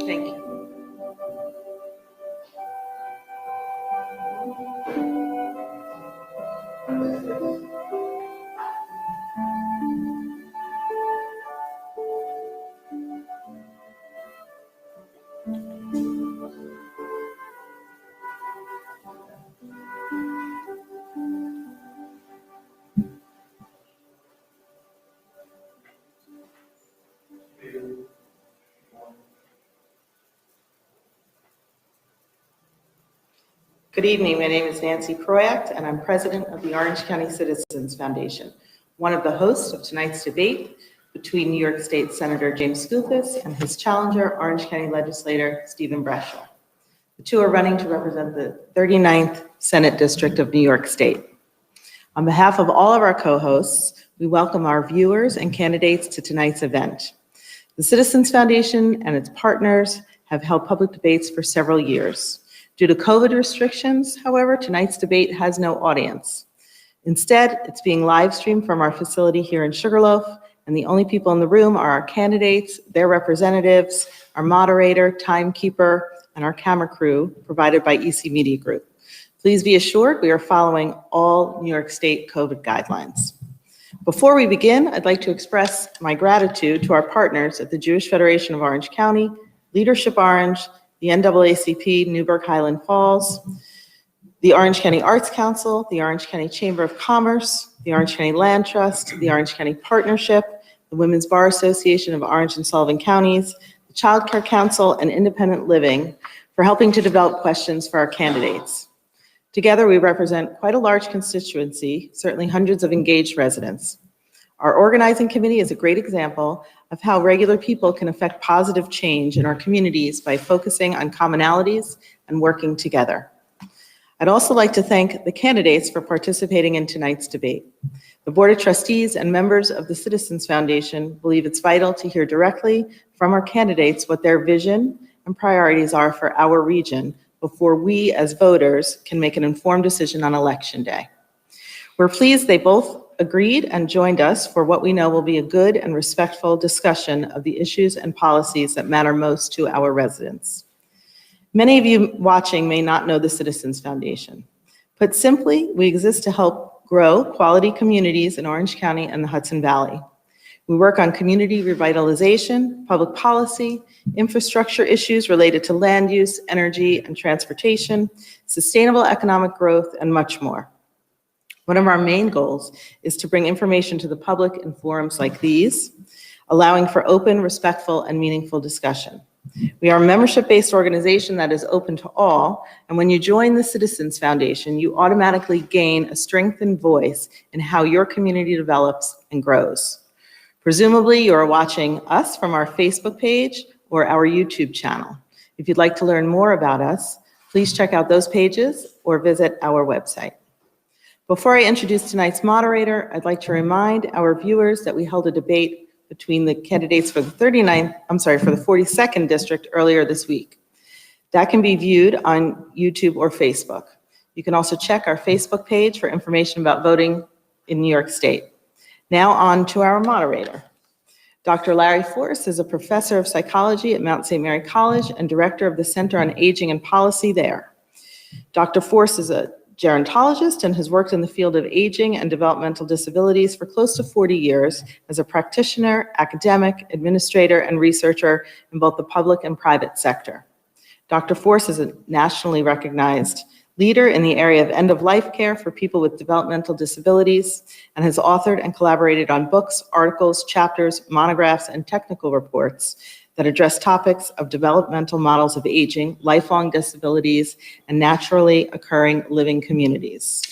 Thank you. Good evening. My name is Nancy Proyact, and I'm president of the Orange County Citizens Foundation, one of the hosts of tonight's debate between New York State Senator James Skoufis and his challenger, Orange County legislator Stephen Brescia. The two are running to represent the 39th Senate District of New York State. On behalf of all of our co-hosts, we welcome our viewers and candidates to tonight's event. The Citizens Foundation and its partners have held public debates for several years. Due to COVID restrictions, however, tonight's debate has no audience. Instead, it's being live streamed from our facility here in Sugarloaf, and the only people in the room are our candidates, their representatives, our moderator, timekeeper, and our camera crew provided by EC Media Group. Please be assured we are following all New York State COVID guidelines. Before we begin, I'd like to express my gratitude to our partners at the Jewish Federation of Orange County, Leadership Orange, the NAACP, Newburgh, Highland Falls, the Orange County Arts Council, the Orange County Chamber of Commerce, the Orange County Land Trust, the Orange County Partnership, the Women's Bar Association of Orange and Sullivan Counties, the Childcare Council, and Independent Living for helping to develop questions for our candidates. Together, we represent quite a large constituency, certainly hundreds of engaged residents. Our organizing committee is a great example of how regular people can affect positive change in our communities by focusing on commonalities and working together. I'd also like to thank the candidates for participating in tonight's debate. The Board of Trustees and members of the Citizens Foundation believe it's vital to hear directly from our candidates what their vision and priorities are for our region before we as voters can make an informed decision on Election Day. We're pleased they both agreed and joined us for what we know will be a good and respectful discussion of the issues and policies that matter most to our residents. Many of you watching may not know the Citizens Foundation. Put simply, we exist to help grow quality communities in Orange County and the Hudson Valley. We work on community revitalization, public policy, infrastructure issues related to land use, energy, and transportation, sustainable economic growth, and much more. One of our main goals is to bring information to the public in forums like these, allowing for open, respectful, and meaningful discussion. We are a membership-based organization that is open to all, and when you join the Citizens Foundation, you automatically gain a strengthened voice in how your community develops and grows. Presumably, you are watching us from our Facebook page or our YouTube channel. If you'd like to learn more about us, please check out those pages or visit our website. Before I introduce tonight's moderator, I'd like to remind our viewers that we held a debate between the candidates for the 42nd district earlier this week. That can be viewed on YouTube or Facebook. You can also check our Facebook page for information about voting in New York State. Now on to our moderator. Dr. Larry Force is a professor of psychology at Mount St. Mary College and director of the Center on Aging and Policy there. Dr. Force is a gerontologist and has worked in the field of aging and developmental disabilities for close to 40 years as a practitioner, academic, administrator, and researcher in both the public and private sector. Dr. Force is a nationally recognized leader in the area of end-of-life care for people with developmental disabilities, and has authored and collaborated on books, articles, chapters, monographs, and technical reports that address topics of developmental models of aging, lifelong disabilities, and naturally occurring living communities.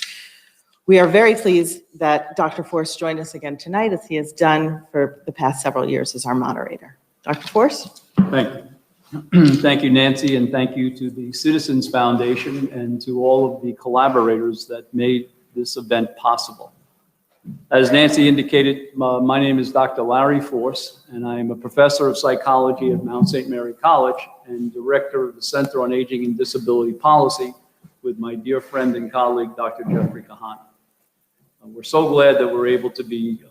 We are very pleased that Dr. Force joined us again tonight, as he has done for the past several years as our moderator. Dr. Force? Thank you. Thank you, Nancy, and thank you to the Citizens Foundation and to all of the collaborators that made this event possible. As Nancy indicated, my name is Dr. Larry Force, and I am a professor of psychology at Mount St. Mary College and director of the Center on Aging and Disability Policy with my dear friend and colleague, Dr. Jeffrey Kahana. We're so glad that we're able to be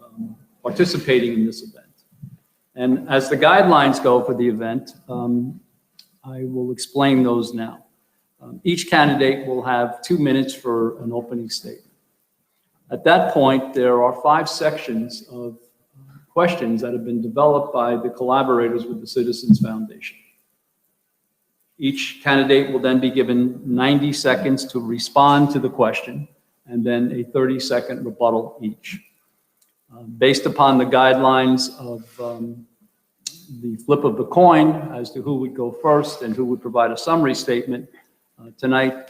participating in this event. And as the guidelines go for the event, I will explain those now. Each candidate will have 2 minutes for an opening statement. At that point, there are 5 sections of questions that have been developed by the collaborators with the Citizens Foundation. Each candidate will then be given 90 seconds to respond to the question, and then a 30-second rebuttal each. Based upon the guidelines of the flip of the coin as to who would go first and who would provide a summary statement, tonight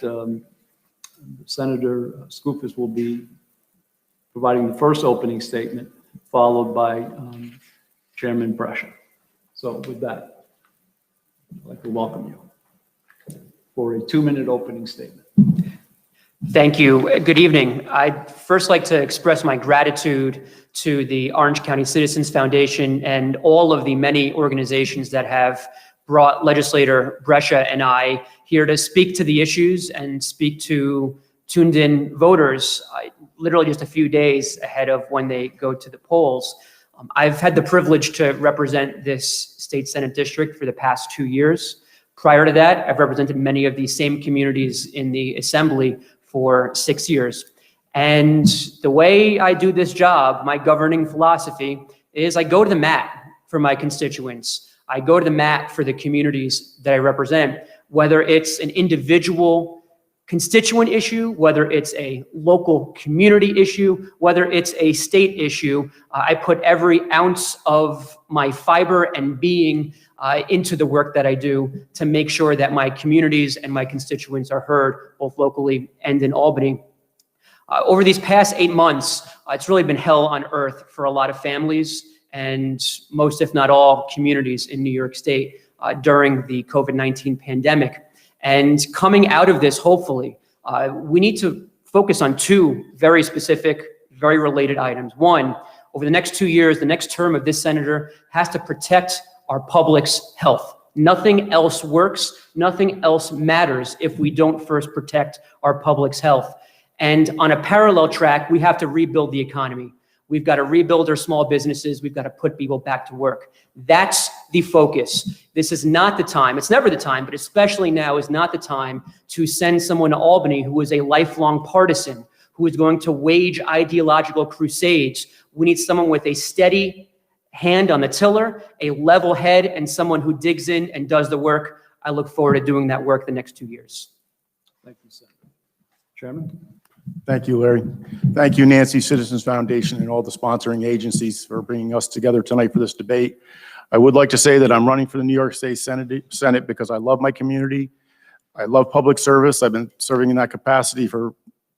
Senator Skoufis will be providing the first opening statement, followed by Chairman Brescia. So with that, I'd like to welcome you for a 2-minute opening statement. Thank you. Good evening. I'd first like to express my gratitude to the Orange County Citizens Foundation and all of the many organizations that have brought legislator Brescia and I here to speak to the issues and speak to tuned-in voters literally just a few days ahead of when they go to the polls. I've had the privilege to represent this state Senate district for the past 2 years. Prior to that, I've represented many of these same communities in the Assembly for 6 years. And the way I do this job, my governing philosophy, is I go to the mat for my constituents. I go to the mat for the communities that I represent, whether it's an individual constituent issue, whether it's a local community issue, whether it's a state issue. I put every ounce of my fiber and being into the work that I do to make sure that my communities and my constituents are heard both locally and in Albany. Over these past 8 months, it's really been hell on earth for a lot of families and most, if not all, communities in New York State during the COVID-19 pandemic. And coming out of this, hopefully, we need to focus on 2 very specific, very related items. One, over the next 2 years, the next term of this senator has to protect our public's health. Nothing else works, nothing else matters if we don't first protect our public's health. And on a parallel track, we have to rebuild the economy. We've got to rebuild our small businesses. We've got to put people back to work. That's the focus. This is not the time, it's never the time, but especially now is not the time to send someone to Albany who is a lifelong partisan, who is going to wage ideological crusades. We need someone with a steady hand on the tiller, a level head, and someone who digs in and does the work. I look forward to doing that work the next 2 years. Thank you, Senator. Chairman? Thank you, Larry. Thank you, Nancy, Citizens Foundation, and all the sponsoring agencies for bringing us together tonight for this debate. I would like to say that I'm running for the New York State Senate because I love my community. I love public service. I've been serving in that capacity for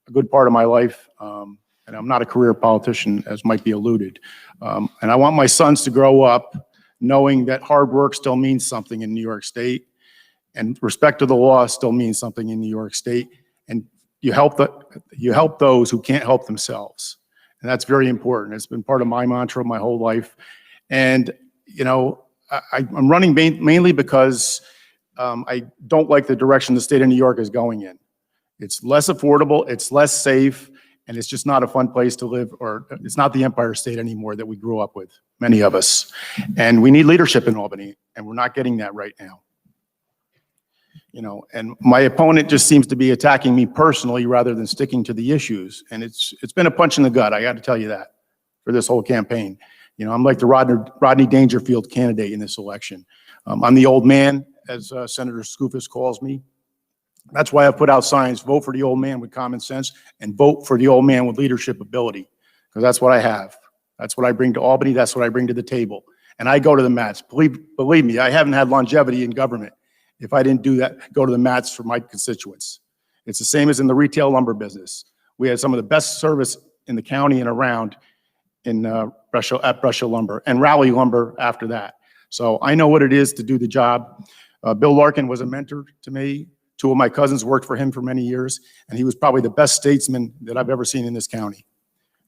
a good part of my life. And I'm not a career politician, as might be alluded. And I want my sons to grow up knowing that hard work still means something in New York State, and respect to the law still means something in New York State. And you help those who can't help themselves. And that's very important. It's been part of my mantra my whole life. And, you know, I'm running mainly because I don't like the direction the state of New York is going in. It's less affordable, it's less safe, and it's just not a fun place to live, or it's not the Empire State anymore that we grew up with, many of us. And we need leadership in Albany, and we're not getting that right now. You know, and my opponent just seems to be attacking me personally rather than sticking to the issues. And it's been a punch in the gut, I got to tell you that, for this whole campaign. You know, I'm like the Rodney Dangerfield candidate in this election. I'm the old man, as Senator Skoufis calls me. That's why I put out signs, vote for the old man with common sense and vote for the old man with leadership ability, because that's what I have. That's what I bring to Albany. That's what I bring to the table. And I go to the mats. Believe me, I haven't had longevity in government if I didn't do that, go to the mats for my constituents. It's the same as in the retail lumber business. We had some of the best service in the county and around in Brescia Lumber and Raleigh Lumber after that. So I know what it is to do the job. Bill Larkin was a mentor to me. Two of my cousins worked for him for many years, and he was probably the best statesman that I've ever seen in this county.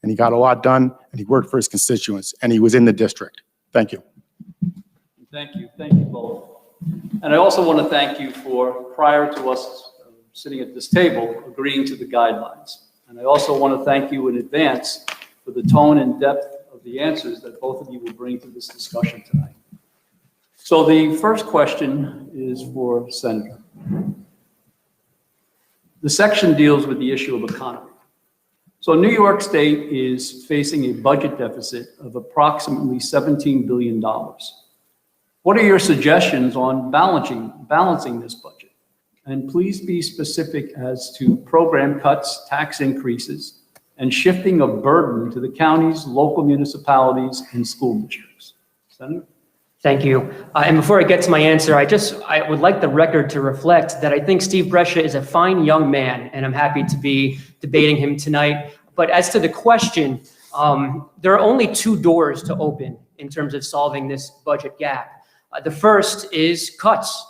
And he got a lot done, and he worked for his constituents, and he was in the district. Thank you. Thank you. Thank you both. And I also want to thank you for, prior to us sitting at this table, agreeing to the guidelines. And I also want to thank you in advance for the tone and depth of the answers that both of you will bring to this discussion tonight. So the first question is for Senator. The section deals with the issue of economy. So New York State is facing a budget deficit of approximately $17 billion. What are your suggestions on balancing this budget? And please be specific as to program cuts, tax increases, and shifting of burden to the counties, local municipalities, and school districts. Senator? Thank you. And before I get to my answer, I would like the record to reflect that I think Steve Brescia is a fine young man, and I'm happy to be debating him tonight. But as to the question, there are only two doors to open in terms of solving this budget gap. The first is cuts.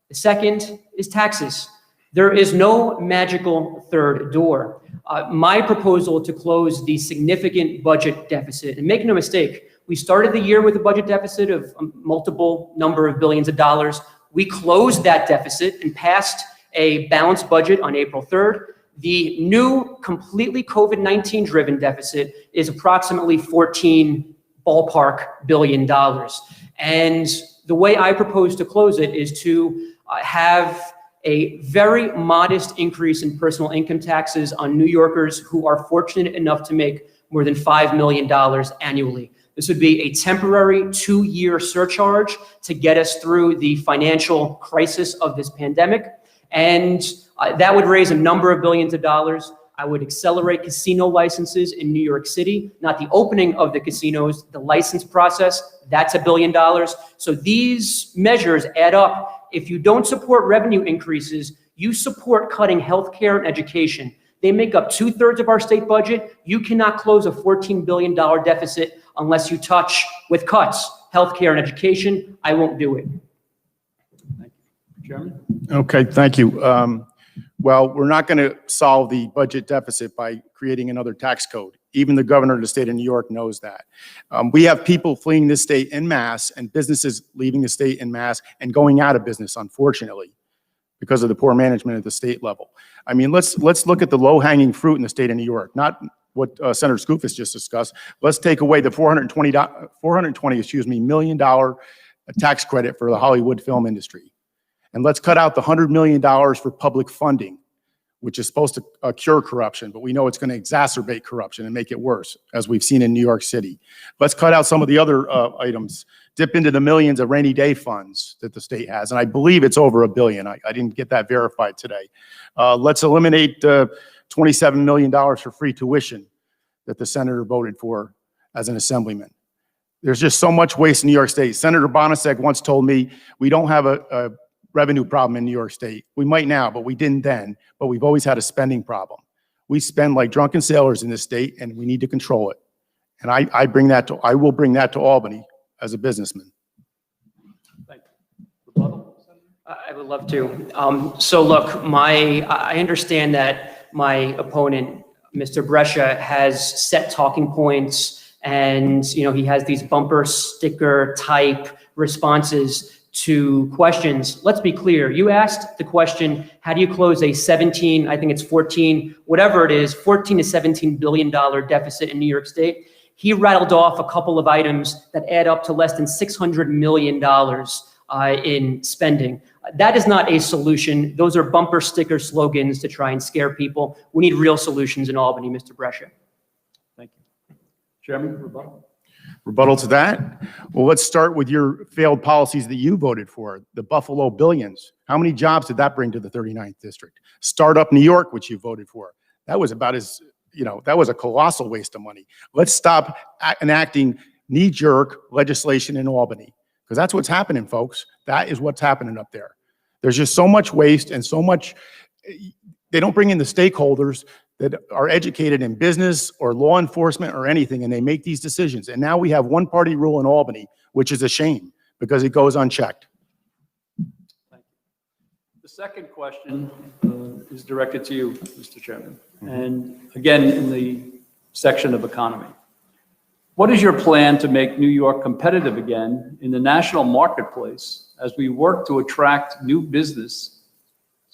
The second is taxes. There is no magical third door. My proposal to close the significant budget deficit, and make no mistake, we started the year with a budget deficit of a multiple number of billions of dollars. We closed that deficit and passed a balanced budget on April 3rd. The new, completely COVID-19 driven deficit is approximately $14 billion. And the way I propose to close it is to have a very modest increase in personal income taxes on New Yorkers who are fortunate enough to make more than $5 million annually. This would be a temporary 2-year surcharge to get us through the financial crisis of this pandemic. And that would raise a number of billions of dollars. I would accelerate casino licenses in New York City, not the opening of the casinos, the license process, that's $1 billion. So these measures add up. If you don't support revenue increases, you support cutting healthcare and education. They make up 2/3 of our state budget. You cannot close a $14 billion deficit unless you touch with cuts, healthcare and education. I won't do it. Thank you. Chairman? Okay, thank you. Well, we're not going to solve the budget deficit by creating another tax code. Even the governor of the state of New York knows that. We have people fleeing this state en masse and businesses leaving the state en masse and going out of business, unfortunately, because of the poor management at the state level. I mean, let's look at the low-hanging fruit in the state of New York, not what Senator Skoufis just discussed. Let's take away the $420 million tax credit for the Hollywood film industry. And let's cut out the $100 million for public funding, which is supposed to cure corruption, but we know it's going to exacerbate corruption and make it worse, as we've seen in New York City. Let's cut out some of the other items, dip into the millions of rainy day funds that the state has, and I believe it's over $1 billion. I didn't get that verified today. Let's eliminate $27 million for free tuition that the senator voted for as an assemblyman. There's just so much waste in New York State. Senator Bonasek once told me, we don't have a revenue problem in New York State. We might now, but we didn't then, but we've always had a spending problem. We spend like drunken sailors in this state, and we need to control it. And I will bring that to Albany as a businessman. Thank you. I would love to. So look, I understand that my opponent, Mr. Brescia, has set talking points, and he has these bumper sticker type responses to questions. Let's be clear. You asked the question, how do you close a 17, I think it's 14, whatever it is, $14 to $17 billion deficit in New York State? He rattled off a couple of items that add up to less than $600 million in spending. That is not a solution. Those are bumper sticker slogans to try and scare people. We need real solutions in Albany, Mr. Brescia. Thank you. Chairman, rebuttal. Rebuttal to that? Well, let's start with your failed policies that you voted for. The Buffalo Billions. How many jobs did that bring to the 39th district? Startup New York, which you voted for. That was about as, that was a colossal waste of money. Let's stop enacting knee-jerk legislation in Albany, because that's what's happening, folks. That is what's happening up there. There's just so much waste and so much, they don't bring in the stakeholders that are educated in business or law enforcement or anything, and they make these decisions. And now we have one-party rule in Albany, which is a shame because it goes unchecked. Thank you. The second question is directed to you, Mr. Chairman. And again, in the section of economy. What is your plan to make New York competitive again in the national marketplace as we work to attract new business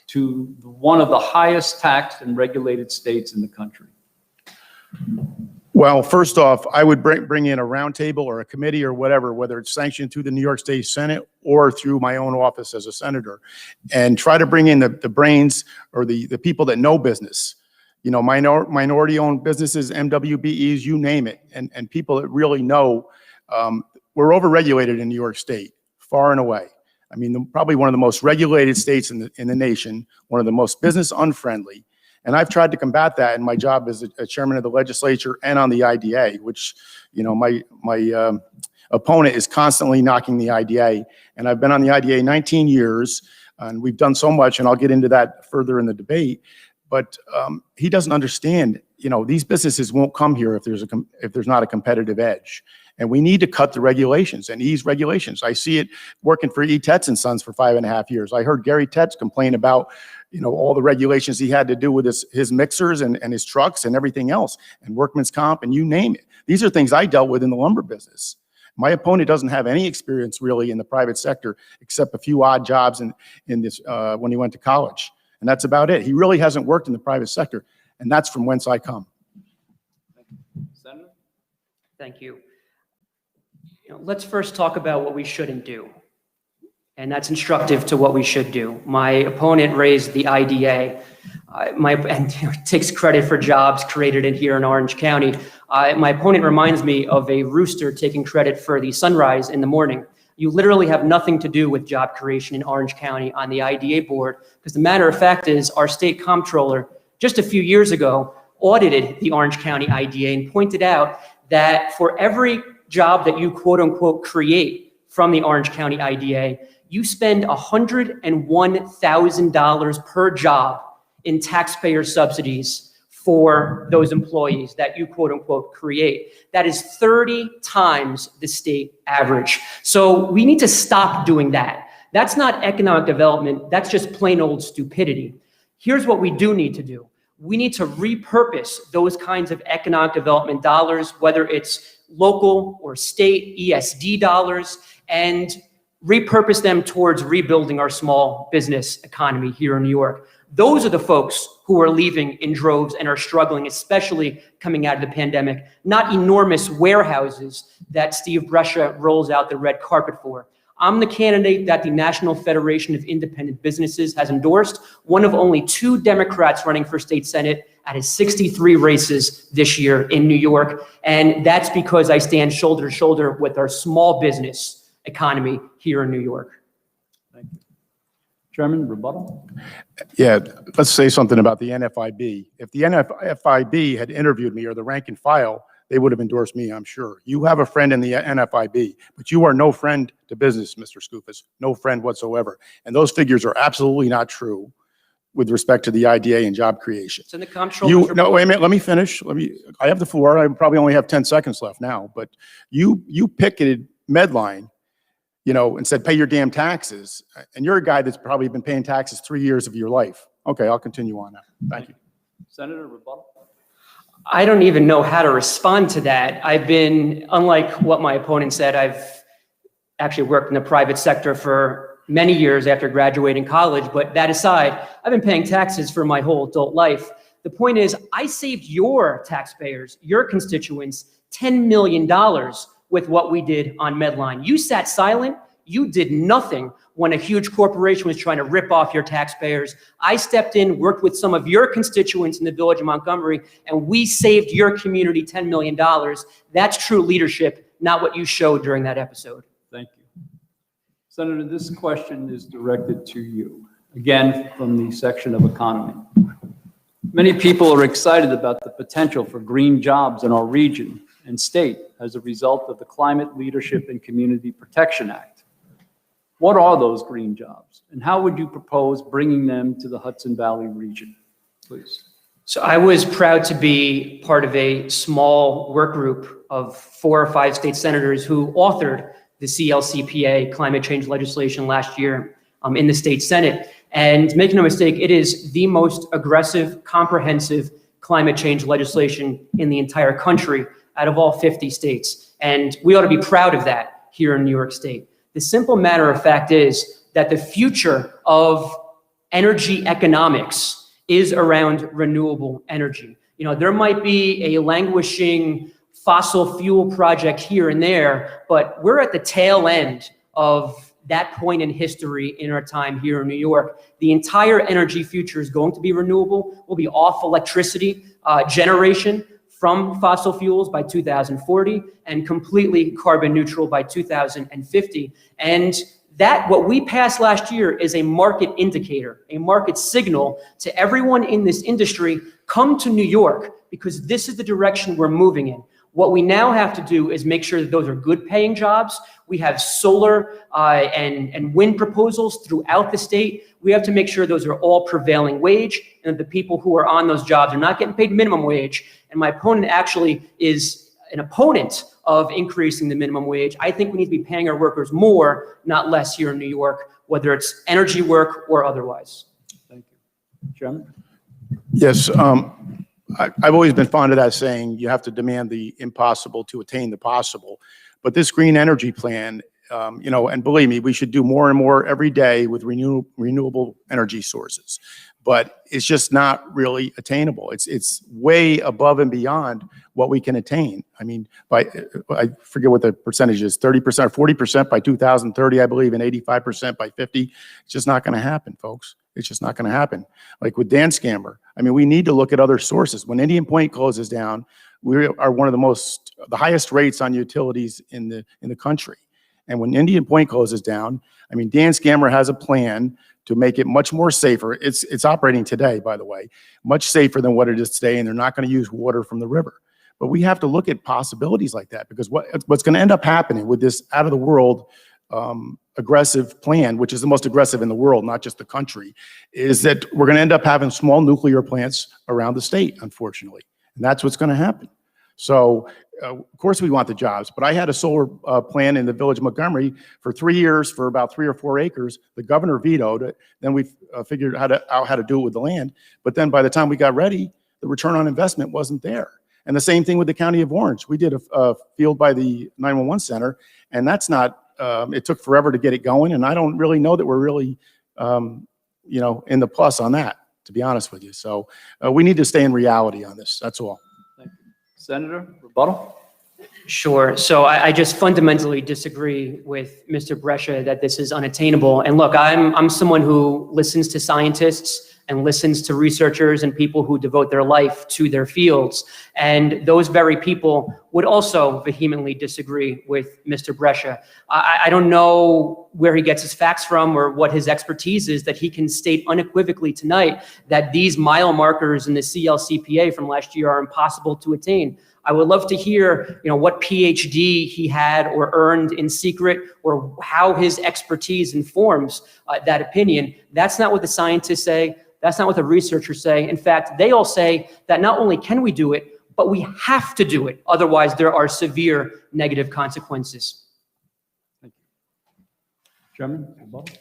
to one of the highest taxed and regulated states in the country? Well, first off, I would bring in a roundtable or a committee or whatever, whether it's sanctioned through the New York State Senate or through my own office as a senator, and try to bring in the brains or the people that know business. Minority-owned businesses, MWBEs, you name it, and people that really know. We're overregulated in New York State, far and away. I mean, probably one of the most regulated states in the nation, one of the most business unfriendly. And I've tried to combat that in my job as a chairman of the legislature and on the IDA, which, my opponent is constantly knocking the IDA. And I've been on the IDA 19 years, and we've done so much, and I'll get into that further in the debate. But he doesn't understand, these businesses won't come here if there's not a competitive edge. And we need to cut the regulations and ease regulations. I see it working for E. Tetz and Sons for 5.5 years. I heard Gary Tetz complain about, all the regulations he had to do with his mixers and his trucks and everything else, and workman's comp, and you name it. These are things I dealt with in the lumber business. My opponent doesn't have any experience really in the private sector, except a few odd jobs in this when he went to college. And that's about it. He really hasn't worked in the private sector, and that's from whence I come. Senator? Thank you. Let's first talk about what we shouldn't do. And that's instructive to what we should do. My opponent raised the IDA, and takes credit for jobs created here in Orange County. My opponent reminds me of a rooster taking credit for the sunrise in the morning. You literally have nothing to do with job creation in Orange County on the IDA board, because the matter of fact is our state comptroller just a few years ago audited the Orange County IDA and pointed out that for every job that you quote unquote create from the Orange County IDA, you spend $101,000 per job in taxpayer subsidies for those employees that you quote unquote create. That is 30 times the state average. So we need to stop doing that. That's not economic development. That's just plain old stupidity. Here's what we do need to do. We need to repurpose those kinds of economic development dollars, whether it's local or state ESD dollars, and repurpose them towards rebuilding our small business economy here in New York. Those are the folks who are leaving in droves and are struggling, especially coming out of the pandemic, not enormous warehouses that Steve Brescia rolls out the red carpet for. I'm the candidate that the National Federation of Independent Businesses has endorsed, one of only 2 Democrats running for state senate out of 63 races this year in New York. And that's because I stand shoulder to shoulder with our small business economy here in New York. Thank you. Chairman, rebuttal? Yeah, let's say something about the NFIB. If the NFIB had interviewed me, or the rank and file, they would have endorsed me, I'm sure. You have a friend in the NFIB, but you are no friend to business, Mr. Skoufis, no friend whatsoever. And those figures are absolutely not true with respect to the IDA and job creation. It's in the comptroller's report. No, wait a minute, let me finish. I have the floor. I probably only have 10 seconds left now, but you picketed Medline, and said, pay your damn taxes. And you're a guy that's probably been paying taxes 3 years of your life. Okay, I'll continue on now. Thank you. Senator, rebuttal? I don't even know how to respond to that. I've been, unlike what my opponent said, I've actually worked in the private sector for many years after graduating college. But that aside, I've been paying taxes for my whole adult life. The point is, I saved your taxpayers, your constituents, $10 million with what we did on Medline. You sat silent. You did nothing when a huge corporation was trying to rip off your taxpayers. I stepped in, worked with some of your constituents in the village of Montgomery, and we saved your community $10 million. That's true leadership. not what you showed during that episode. Thank you. Senator, this question is directed to you, again, from the section of economy. Many people are excited about the potential for green jobs in our region and state as a result of the Climate Leadership and Community Protection Act. What are those green jobs, and how would you propose bringing them to the Hudson Valley region? Please. So I was proud to be part of a small work group of 4 or 5 state senators who authored the CLCPA climate change legislation last year in the state Senate. And make no mistake, it is the most aggressive, comprehensive climate change legislation in the entire country out of all 50 states. And we ought to be proud of that here in New York State. The simple matter of fact is that the future of energy economics is around renewable energy. You know, there might be a languishing fossil fuel project here and there, but we're at the tail end of that point in history in our time here in New York. The entire energy future is going to be renewable. We'll be off electricity generation from fossil fuels by 2040 and completely carbon neutral by 2050. And that, what we passed last year, is a market indicator, a market signal to everyone in this industry: come to New York, because this is the direction we're moving in. What we now have to do is make sure that those are good paying jobs. We have solar and wind proposals throughout the state. We have to make sure those are all prevailing wage, and that the people who are on those jobs are not getting paid minimum wage. And my opponent actually is an opponent of increasing the minimum wage. I think we need to be paying our workers more, not less, here in New York, whether it's energy work or otherwise. Thank you. Chairman? Yes, I've always been fond of that saying, you have to demand the impossible to attain the possible. But this green energy plan, you know, and believe me, we should do more and more every day with renewable energy sources. But it's just not really attainable. It's way above and beyond what we can attain. I mean, I forget what the percentage is, 30% or 40% by 2030, I believe, and 85% by 50. It's just not going to happen, folks. It's just not going to happen. Like with Dan Scammer, I mean, we need to look at other sources. When Indian Point closes down, we are one of the highest rates on utilities in the country. And when Indian Point closes down, I mean, Dan Scammer has a plan to make it much more safer. It's operating today, by the way, much safer than what it is today, and they're not going to use water from the river. But we have to look at possibilities like that, because what's going to end up happening with this out of the world aggressive plan, which is the most aggressive in the world, not just the country, is that we're going to end up having small nuclear plants around the state, unfortunately. And that's what's going to happen. So, of course, we want the jobs, but I had a solar plan in the village of Montgomery for 3 years for about 3 or 4 acres. The governor vetoed it. Then we figured out how to do it with the land. But then by the time we got ready, the return on investment wasn't there. And the same thing with the County of Orange. We did a field by the 911 center, and that's not, it took forever to get it going. And I don't really know that we're really, you know, in the plus on that, to be honest with you. So we need to stay in reality on this. That's all. Thank you. Senator, rebuttal? Sure. So I just fundamentally disagree with Mr. Brescia that this is unattainable. And look, I'm someone who listens to scientists and listens to researchers and people who devote their life to their fields. And those very people would also vehemently disagree with Mr. Brescia. I don't know where he gets his facts from or what his expertise is that he can state unequivocally tonight that these mile markers in the CLCPA from last year are impossible to attain. I would love to hear, you know, what PhD he had or earned in secret, or how his expertise informs that opinion. That's not what the scientists say. That's not what the researchers say. In fact, they all say that not only can we do it, but we have to do it. Otherwise, there are severe negative consequences. Thank you. Chairman, rebuttal?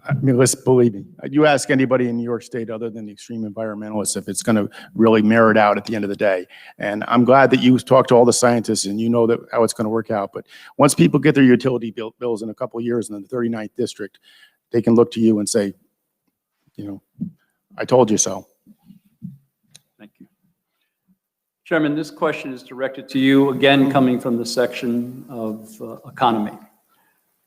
I mean, listen, believe me, you ask anybody in New York State other than the extreme environmentalists if it's going to really merit out at the end of the day. And I'm glad that you talked to all the scientists and you know that how it's going to work out. But once people get their utility bills in a couple of years in the 39th district, they can look to you and say, you know, I told you so. Thank you. Chairman, this question is directed to you, again, coming from the section of economy.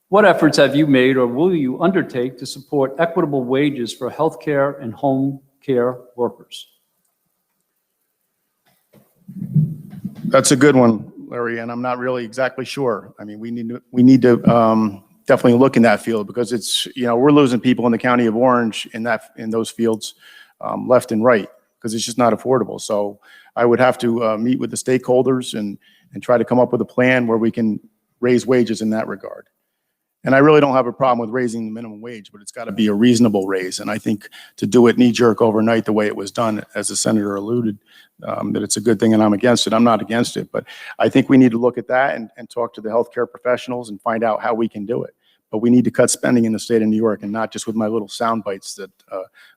What efforts have you made or will you undertake to support equitable wages for healthcare and home care workers? That's a good one, Larry, and I'm not really exactly sure. I mean, we need to definitely look in that field because it's, we're losing people in the county of Orange in those fields left and right because it's just not affordable. So I would have to meet with the stakeholders and try to come up with a plan where we can raise wages in that regard. And I really don't have a problem with raising the minimum wage, but it's got to be a reasonable raise. And I think to do it knee-jerk overnight the way it was done, as the senator alluded, that it's a good thing and I'm against it. I'm not against it, but I think we need to look at that and talk to the healthcare professionals and find out how we can do it. But we need to cut spending in the state of New York and not just with my little sound bites that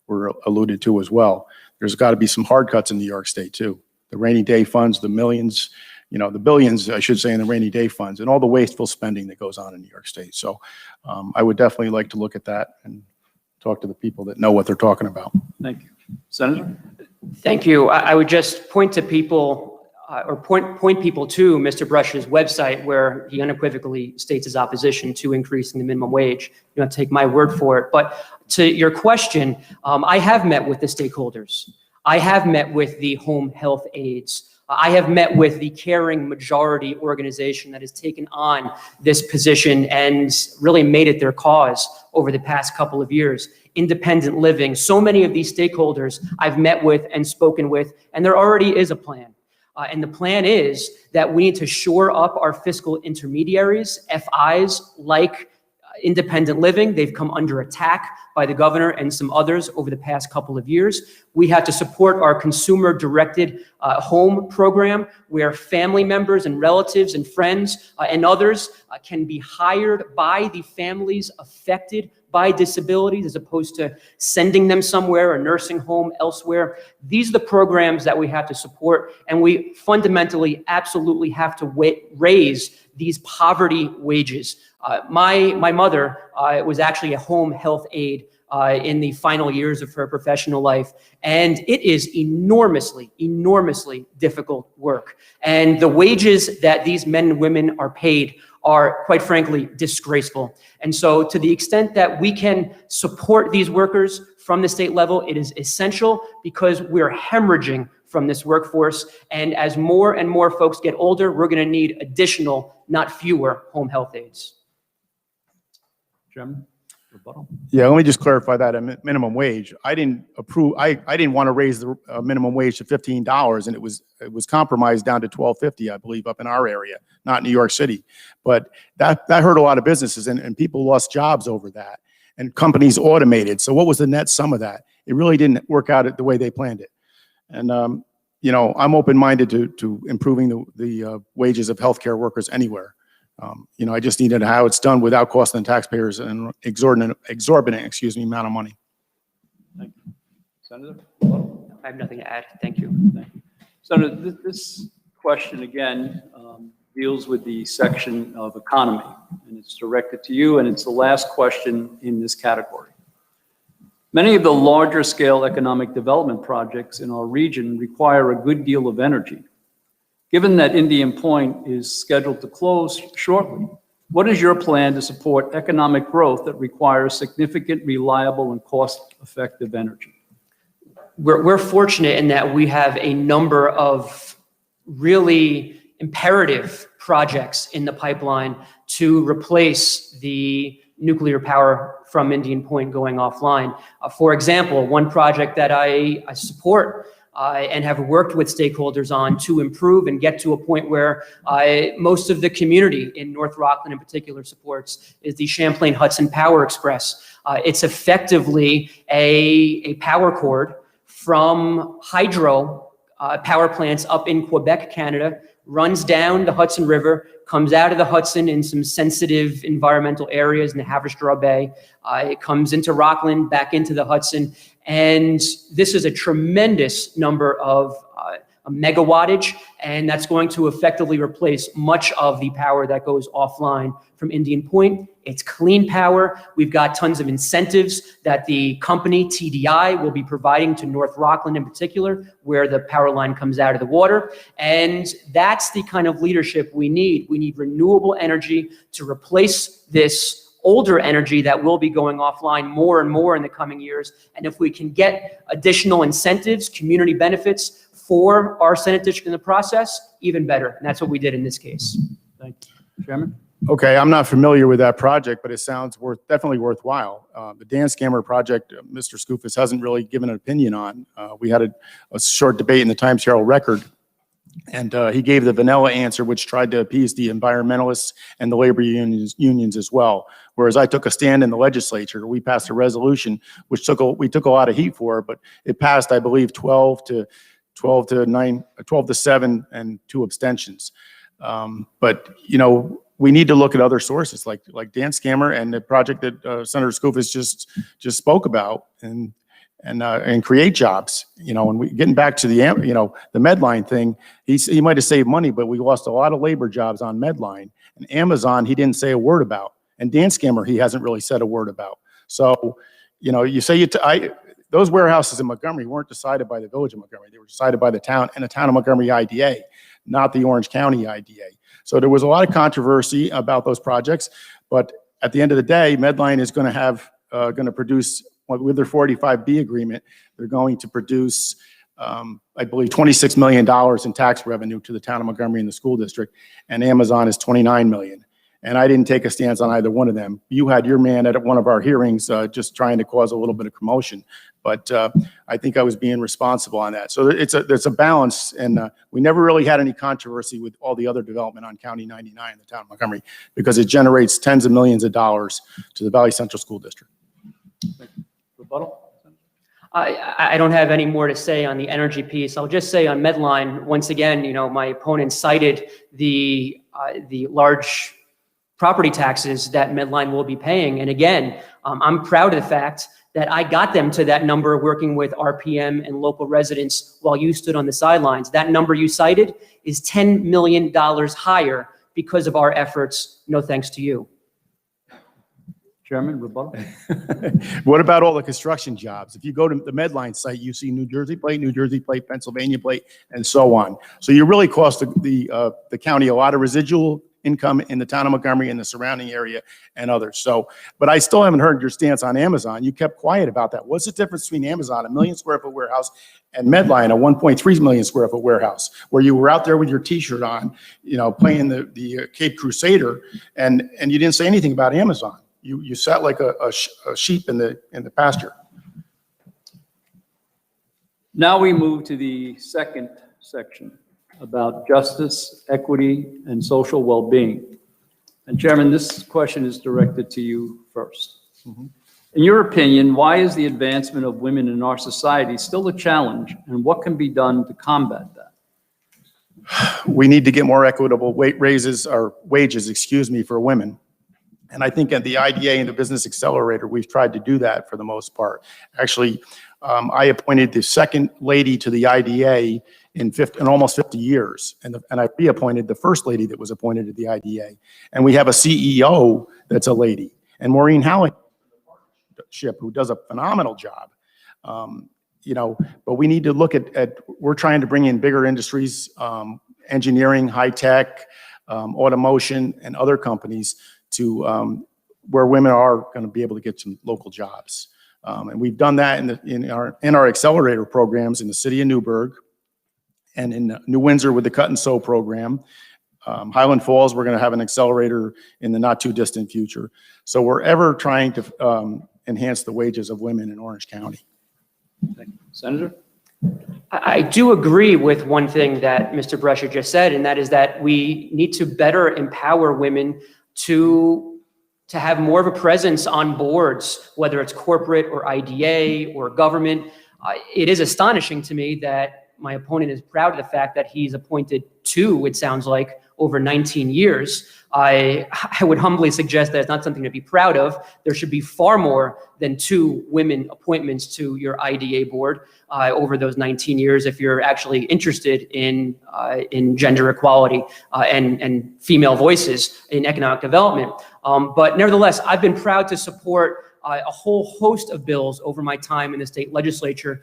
were alluded to as well. There's got to be some hard cuts in New York State too. The rainy day funds, the millions, the billions, I should say, in the rainy day funds and all the wasteful spending that goes on in New York State. So I would definitely like to look at that and talk to the people that know what they're talking about. Thank you. Senator? Thank you. I would just point to people or point people to Mr. Brush's website where he unequivocally states his opposition to increasing the minimum wage. You don't take my word for it. But to your question, I have met with the stakeholders. I have met with the home health aides. I have met with the caring majority organization that has taken on this position and really made it their cause over the past couple of years. Independent living, so many of these stakeholders I've met with and spoken with, and there already is a plan. And the plan is that we need to shore up our fiscal intermediaries, FIs, like independent living. They've come under attack by the governor and some others over the past couple of years. We have to support our consumer-directed home program where family members and relatives and friends and others can be hired by the families affected by disabilities as opposed to sending them somewhere, a nursing home elsewhere. These are the programs that we have to support, and we fundamentally absolutely have to raise these poverty wages. My mother was actually a home health aide in the final years of her professional life, and it is enormously difficult work. And the wages that these men and women are paid are, quite frankly, disgraceful. And so to the extent that we can support these workers from the state level, it is essential because we're hemorrhaging from this workforce. And as more and more folks get older, we're going to need additional, not fewer, home health aides. Chairman, rebuttal. Yeah, let me just clarify that minimum wage. I didn't want to raise the minimum wage to $15, and it was compromised down to $12.50, I believe, up in our area, not New York City. But that hurt a lot of businesses, and people lost jobs over that, and companies automated. So what was the net sum of that? It really didn't work out the way they planned it. And I'm open-minded to improving the wages of healthcare workers anywhere. I just needed how it's done without costing taxpayers an exorbitant amount of money. Thank you. Senator? I have nothing to add. Thank you. Thank you. Senator, this question again deals with the section of economy, and it's directed to you, and it's the last question in this category. Many of the larger scale economic development projects in our region require a good deal of energy. Given that Indian Point is scheduled to close shortly, what is your plan to support economic growth that requires significant, reliable, and cost-effective energy? We're fortunate in that we have a number of really imperative projects in the pipeline to replace the nuclear power from Indian Point going offline. For example, one project that I support and have worked with stakeholders on to improve and get to a point where most of the community in North Rockland in particular supports is the Champlain Hudson Power Express. It's effectively a power cord from hydro power plants up in Quebec, Canada, runs down the Hudson River, comes out of the Hudson in some sensitive environmental areas in the Haverstraw Bay. It comes into Rockland, back into the Hudson. And this is a tremendous number of megawattage, and that's going to effectively replace much of the power that goes offline from Indian Point. It's clean power. We've got tons of incentives that the company, TDI, will be providing to North Rockland in particular, where the power line comes out of the water. And that's the kind of leadership we need. We need renewable energy to replace this older energy that will be going offline more and more in the coming years. And if we can get additional incentives, community benefits for our Senate district in the process, even better. And that's what we did in this case. Thank you. Chairman? Okay, I'm not familiar with that project, but it sounds definitely worthwhile. The Dan Scammer project, Mr. Skoufis hasn't really given an opinion on. We had a short debate in the Times Herald Record, and he gave the vanilla answer, which tried to appease the environmentalists and the labor unions as well. Whereas I took a stand in the legislature. We passed a resolution, which we took a lot of heat for, but it passed, I believe, 12 to 7, and 2 abstentions. But we need to look at other sources like Dan Scammer and the project that Senator Skoufis just spoke about, and create jobs. And getting back to the Medline thing, he might have saved money, but we lost a lot of labor jobs on Medline. And Amazon, he didn't say a word about, and Dan Scammer, he hasn't really said a word about. So, you say those warehouses in Montgomery weren't decided by the Village of Montgomery; they were decided by the town and the Town of Montgomery IDA, not the Orange County IDA. So there was a lot of controversy about those projects, but at the end of the day, Medline is going to produce, with their 45B agreement, they're going to produce, I believe, $26 million in tax revenue to the Town of Montgomery and the school district, and Amazon is $29 million. And I didn't take a stance on either one of them. You had your man at one of our hearings just trying to cause a little bit of commotion, but I think I was being responsible on that. So there's a balance, and we never really had any controversy with all the other development on County 99 in the Town of Montgomery, because it generates tens of millions of dollars to the Valley Central School District. Rebuttal? I don't have any more to say on the energy piece. I'll just say on Medline, once again, my opponent cited the large property taxes that Medline will be paying. And again, I'm proud of the fact that I got them to that number working with RPM and local residents while you stood on the sidelines. That number you cited is $10 million higher because of our efforts. No thanks to you. Chairman, rebuttal? What about all the construction jobs? If you go to the Medline site, you see New Jersey plate, Pennsylvania plate, and so on. So you really cost the county a lot of residual income in the Town of Montgomery and the surrounding area and others. So, but I still haven't heard your stance on Amazon. You kept quiet about that. What's the difference between Amazon, a 1 million square foot warehouse, and Medline, a 1.3 million square foot warehouse, where you were out there with your T-shirt on, playing the Cape Crusader, and you didn't say anything about Amazon. You sat like a sheep in the pasture. Now we move to the second section about justice, equity, and social well-being. And Chairman, this question is directed to you first. In your opinion, why is the advancement of women in our society still a challenge, and what can be done to combat that? We need to get more equitable wages for women. And I think at the IDA and the Business Accelerator, we've tried to do that for the most part. Actually, I appointed the second lady to the IDA in almost 50 years. And I reappointed the first lady that was appointed to the IDA. And we have a CEO that's a lady. And Maureen Howard, who does a phenomenal job. But we need to look we're trying to bring in bigger industries, engineering, high tech, automotion, and other companies to where women are going to be able to get some local jobs. And we've done that in our accelerator programs in the city of Newburgh and in New Windsor with the Cut and Sew program. Highland Falls, we're going to have an accelerator in the not too distant future. So we're ever trying to enhance the wages of women in Orange County. Thank you. Senator? I do agree with one thing that Mr. Brescia just said, and that is that we need to better empower women to have more of a presence on boards, whether it's corporate or IDA or government. It is astonishing to me that my opponent is proud of the fact that he's appointed 2, it sounds like, over 19 years. I would humbly suggest that it's not something to be proud of. There should be far more than 2 women appointments to your IDA board over those 19 years if you're actually interested in gender equality and female voices in economic development. But nevertheless, I've been proud to support a whole host of bills over my time in the state legislature.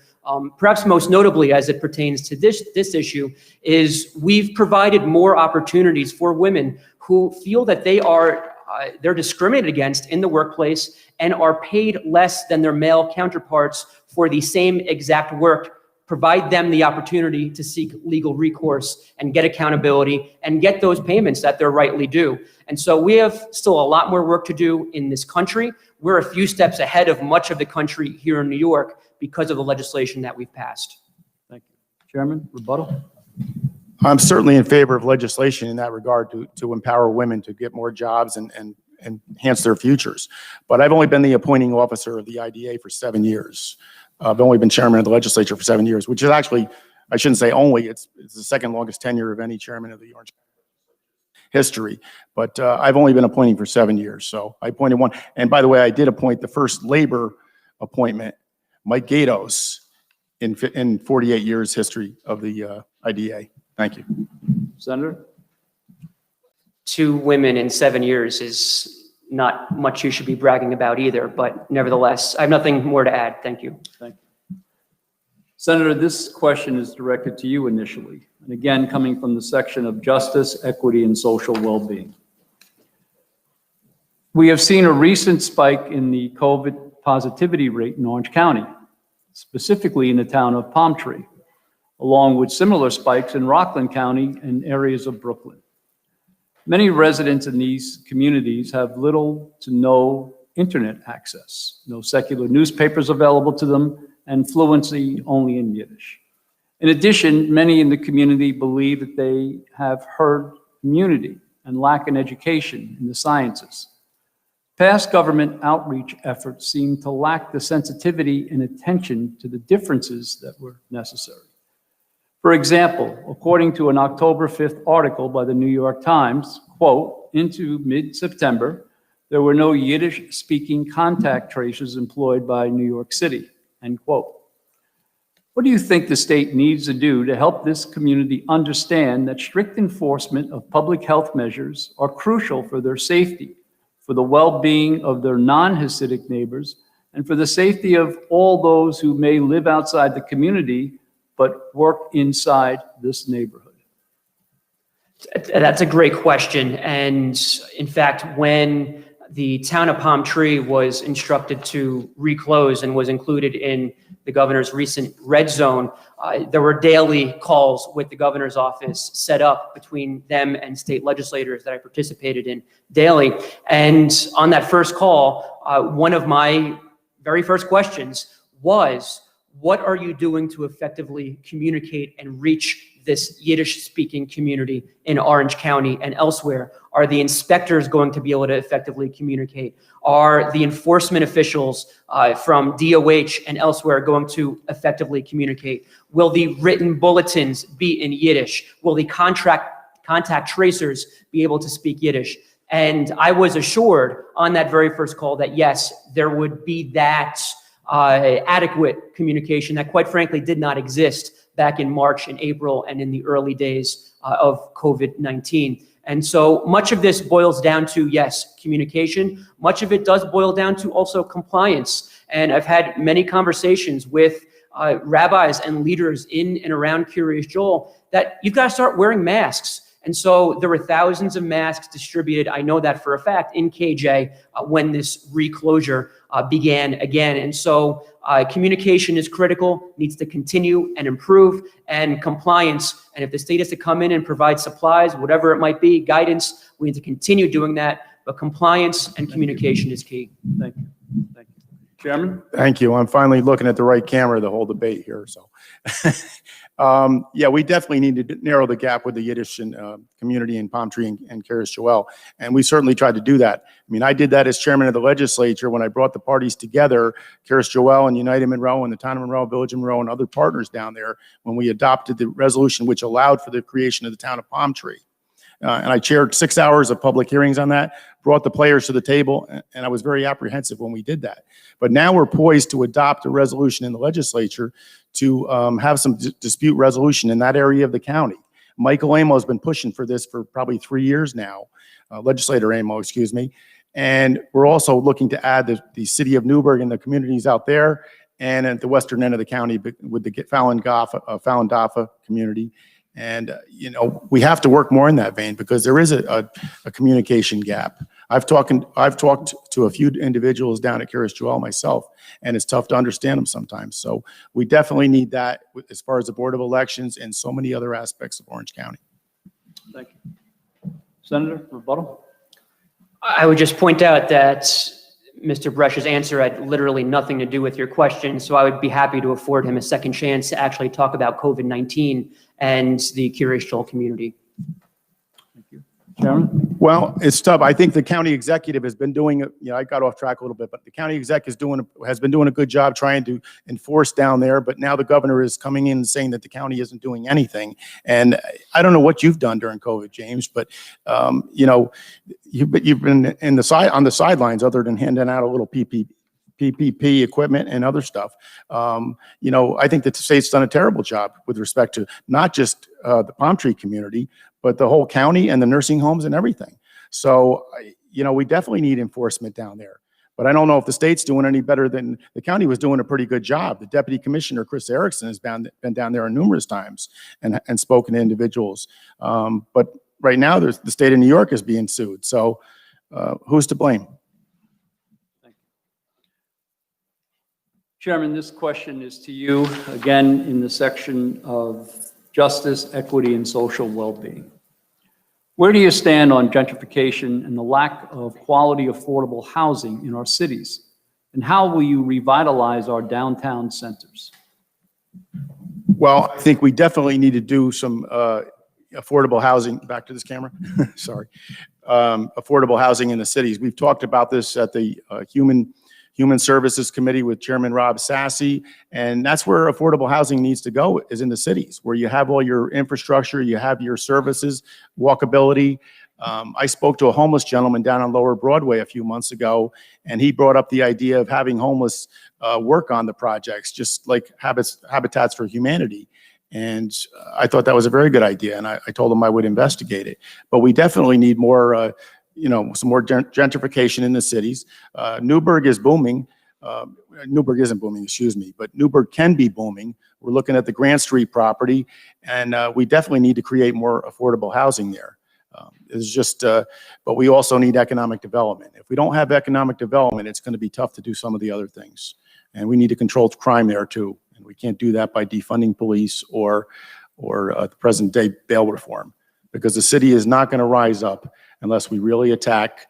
Perhaps most notably as it pertains to this issue is we've provided more opportunities for women who feel that they're discriminated against in the workplace and are paid less than their male counterparts for the same exact work provide them the opportunity to seek legal recourse and get accountability and get those payments that they're rightly due. And so we have still a lot more work to do in this country. We're a few steps ahead of much of the country here in New York because of the legislation that we've passed. Thank you. Chairman, rebuttal? I'm certainly in favor of legislation in that regard to empower women to get more jobs and enhance their futures. But I've only been the appointing officer of the IDA for 7 years. I've only been chairman of the legislature for 7 years, which is actually, I shouldn't say only, it's the second longest tenure of any chairman of the Orange history. But I've only been appointing for 7 years, so I appointed one. And by the way, I did appoint the first labor appointment, Mike Gatos, in 48 years history of the IDA. Thank you. Senator? 2 women in 7 years is not much you should be bragging about either, but nevertheless, I have nothing more to add. Thank you. Thank you. Senator, this question is directed to you initially, and again, coming from the section of justice, equity, and social well-being. We have seen a recent spike in the COVID positivity rate in Orange County, specifically in the town of Palm Tree, along with similar spikes in Rockland County and areas of Brooklyn. Many residents in these communities have little to no internet access, no secular newspapers available to them, and fluency only in Yiddish. In addition, many in the community believe that they have herd immunity and lack an education in the sciences. Past government outreach efforts seem to lack the sensitivity and attention to the differences that were necessary. For example, according to an October 5th article by the New York Times, quote, into mid-September, there were no Yiddish-speaking contact tracers employed by New York City, end quote. What do you think the state needs to do to help this community understand that strict enforcement of public health measures are crucial for their safety, for the well-being of their non-Hasidic neighbors, and for the safety of all those who may live outside the community but work inside this neighborhood? That's a great question. And in fact, when the town of Palm Tree was instructed to reclose and was included in the governor's recent red zone, there were daily calls with the governor's office set up between them and state legislators that I participated in daily. And on that first call, one of my very first questions was, what are you doing to effectively communicate and reach this Yiddish-speaking community in Orange County and elsewhere? Are the inspectors going to be able to effectively communicate? Are the enforcement officials from DOH and elsewhere going to effectively communicate? Will the written bulletins be in Yiddish? Will the contact tracers be able to speak Yiddish? And I was assured on that very first call that yes, there would be that adequate communication that quite frankly did not exist back in March and April and in the early days of COVID-19. And so much of this boils down to, yes, communication. Much of it does boil down to also compliance. And I've had many conversations with rabbis and leaders in and around Curious Joel that you've got to start wearing masks. And so there were thousands of masks distributed, I know that for a fact, in KJ when this reclosure began again. And so communication is critical, needs to continue and improve, and compliance. And if the state has to come in and provide supplies, whatever it might be, guidance, we need to continue doing that. But compliance and communication is key. Thank you. Thank you. Chairman? Thank you. I'm finally looking at the right camera the whole debate here. So, yeah, we definitely need to narrow the gap with the Yiddish community in Palm Tree and Curious Joel, and we certainly tried to do that. I mean, I did that as chairman of the legislature when I brought the parties together, Curious Joel and United Monroe and the town of Monroe, Village of Monroe, and other partners down there when we adopted the resolution which allowed for the creation of the town of Palm Tree. And I chaired 6 hours of public hearings on that, brought the players to the table, and I was very apprehensive when we did that. But now we're poised to adopt a resolution in the legislature to have some dispute resolution in that area of the county. Michael Amo has been pushing for this for probably 3 years now, legislator Amo, excuse me. And we're also looking to add the city of Newburgh and the communities out there, and at the western end of the county with the Falun Dafa community. And, you know, we have to work more in that vein because there is a communication gap. I've talked to a few individuals down at Curious Joel myself, and it's tough to understand them sometimes. So we definitely need that as far as the Board of Elections and so many other aspects of Orange County. Thank you. Senator, rebuttal? I would just point out that Mr. Brescia's answer had literally nothing to do with your question, so I would be happy to afford him a second chance to actually talk about COVID-19 and the Curious Joel community. Thank you. Chairman? Well, it's tough. I think the county executive has been doing, I got off track a little bit, but the county exec has been doing a good job trying to enforce down there. But now the governor is coming in and saying that the county isn't doing anything. And I don't know what you've done during COVID, James, but you've been on the sidelines other than handing out a little PPP equipment and other stuff. I think that the state's done a terrible job with respect to not just the palm tree community, but the whole county and the nursing homes and everything. So, we definitely need enforcement down there. But I don't know if the state's doing any better than the county was doing a pretty good job. The Deputy Commissioner, Chris Erickson, has been down there numerous times and spoken to individuals. But right now, the state of New York is being sued. So who's to blame? Chairman, this question is to you, again, in the section of justice, equity, and social well-being. Where do you stand on gentrification and the lack of quality, affordable housing in our cities? And how will you revitalize our downtown centers? Well, I think we definitely need to do some affordable housing. Back to this camera. Sorry. Affordable housing in the cities. We've talked about this at the Human Services Committee with Chairman Rob Sassy, and that's where affordable housing needs to go, is in the cities, where you have all your infrastructure, you have your services, walkability. I spoke to a homeless gentleman down on Lower Broadway a few months ago, and he brought up the idea of having homeless work on the projects, just like Habitats for Humanity. And I thought that was a very good idea, and I told him I would investigate it. But we definitely need more some more gentrification in the cities. Newburgh is booming. Newburgh isn't booming, excuse me, but Newburgh can be booming. We're looking at the Grant Street property, and we definitely need to create more affordable housing there. It's just, but we also need economic development. If we don't have economic development, it's going to be tough to do some of the other things. And we need to control crime there too. And we can't do that by defunding police or the present day bail reform, because the city is not going to rise up unless we really attack,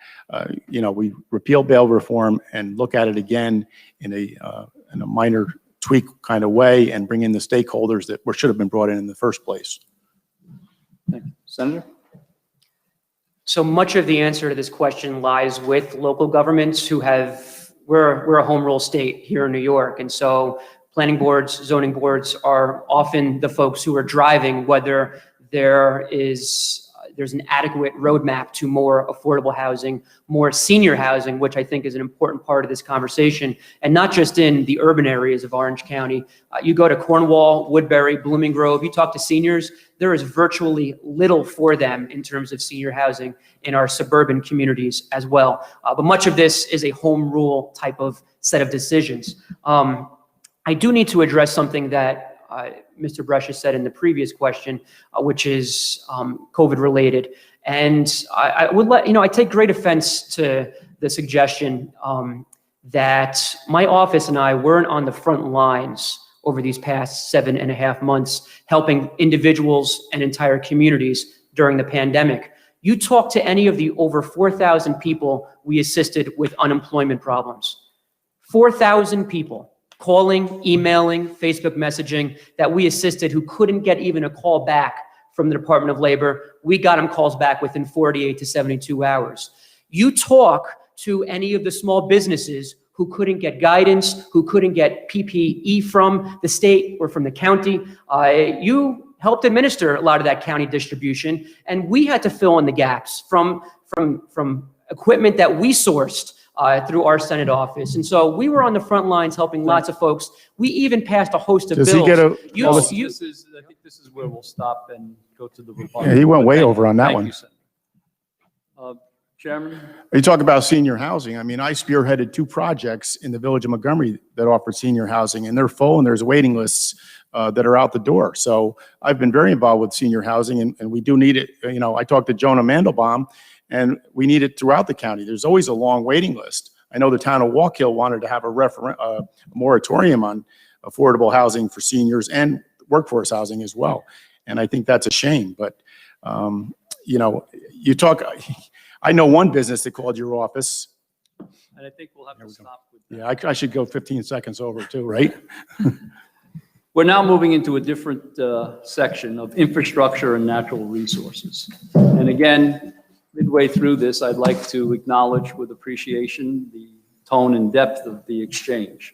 we repeal bail reform and look at it again in a minor tweak kind of way and bring in the stakeholders that should have been brought in the first place. Thank you. Senator? So much of the answer to this question lies with local governments we're a home rule state here in New York. And so planning boards, zoning boards are often the folks who are driving whether there's an adequate roadmap to more affordable housing, more senior housing, which I think is an important part of this conversation, and not just in the urban areas of Orange County. You go to Cornwall, Woodbury, Blooming Grove, you talk to seniors, there is virtually little for them in terms of senior housing in our suburban communities as well. But much of this is a home rule type of set of decisions. I do need to address something that Mr. Brescia said in the previous question, which is COVID related. And I take great offense to the suggestion that my office and I weren't on the front lines over these past 7.5 months, helping individuals and entire communities during the pandemic. You talk to any of the over 4,000 people we assisted with unemployment problems. 4,000 people. Calling, emailing, Facebook messaging that we assisted who couldn't get even a call back from the Department of Labor. We got them calls back within 48 to 72 hours. You talk to any of the small businesses who couldn't get guidance, who couldn't get PPE from the state or from the county. You helped administer a lot of that county distribution, and we had to fill in the gaps from equipment that we sourced through our Senate office. And so we were on the front lines helping lots of folks. We even passed a host of bills. Does he get a? I think this is where we'll stop and go to the rebuttal. Yeah, he went way over on that one. Thank you, Senator. Chairman? You talk about senior housing. I mean, I spearheaded 2 projects in the village of Montgomery that offered senior housing, and they're full, and there's waiting lists that are out the door. So I've been very involved with senior housing, and we do need it. I talked to Jonah Mandelbaum, and we need it throughout the county. There's always a long waiting list. I know the town of Walk Hill wanted to have a moratorium on affordable housing for seniors and workforce housing as well. And I think that's a shame, but, you know, I know one business that called your office. And I think we'll have to stop with that. Yeah, I should go 15 seconds over too, right? We're now moving into a different section of infrastructure and natural resources. And again, midway through this, I'd like to acknowledge with appreciation the tone and depth of the exchange,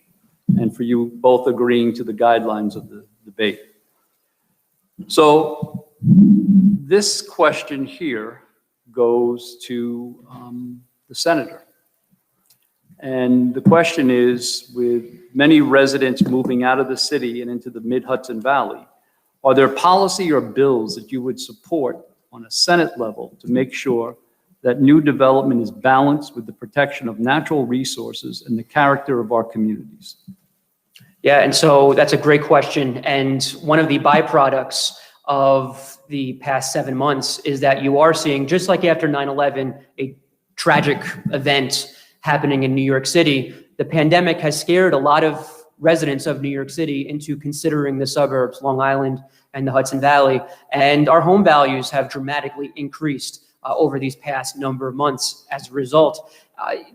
and for you both agreeing to the guidelines of the debate. So this question here goes to the senator. And the question is, with many residents moving out of the city and into the mid-Hudson Valley, are there policy or bills that you would support on a Senate level to make sure that new development is balanced with the protection of natural resources and the character of our communities? Yeah, and so that's a great question. And one of the byproducts of the past 7 months is that you are seeing, just like after 9/11, a tragic event happening in New York City. The pandemic has scared a lot of residents of New York City into considering the suburbs, Long Island and the Hudson Valley. And our home values have dramatically increased over these past number of months as a result.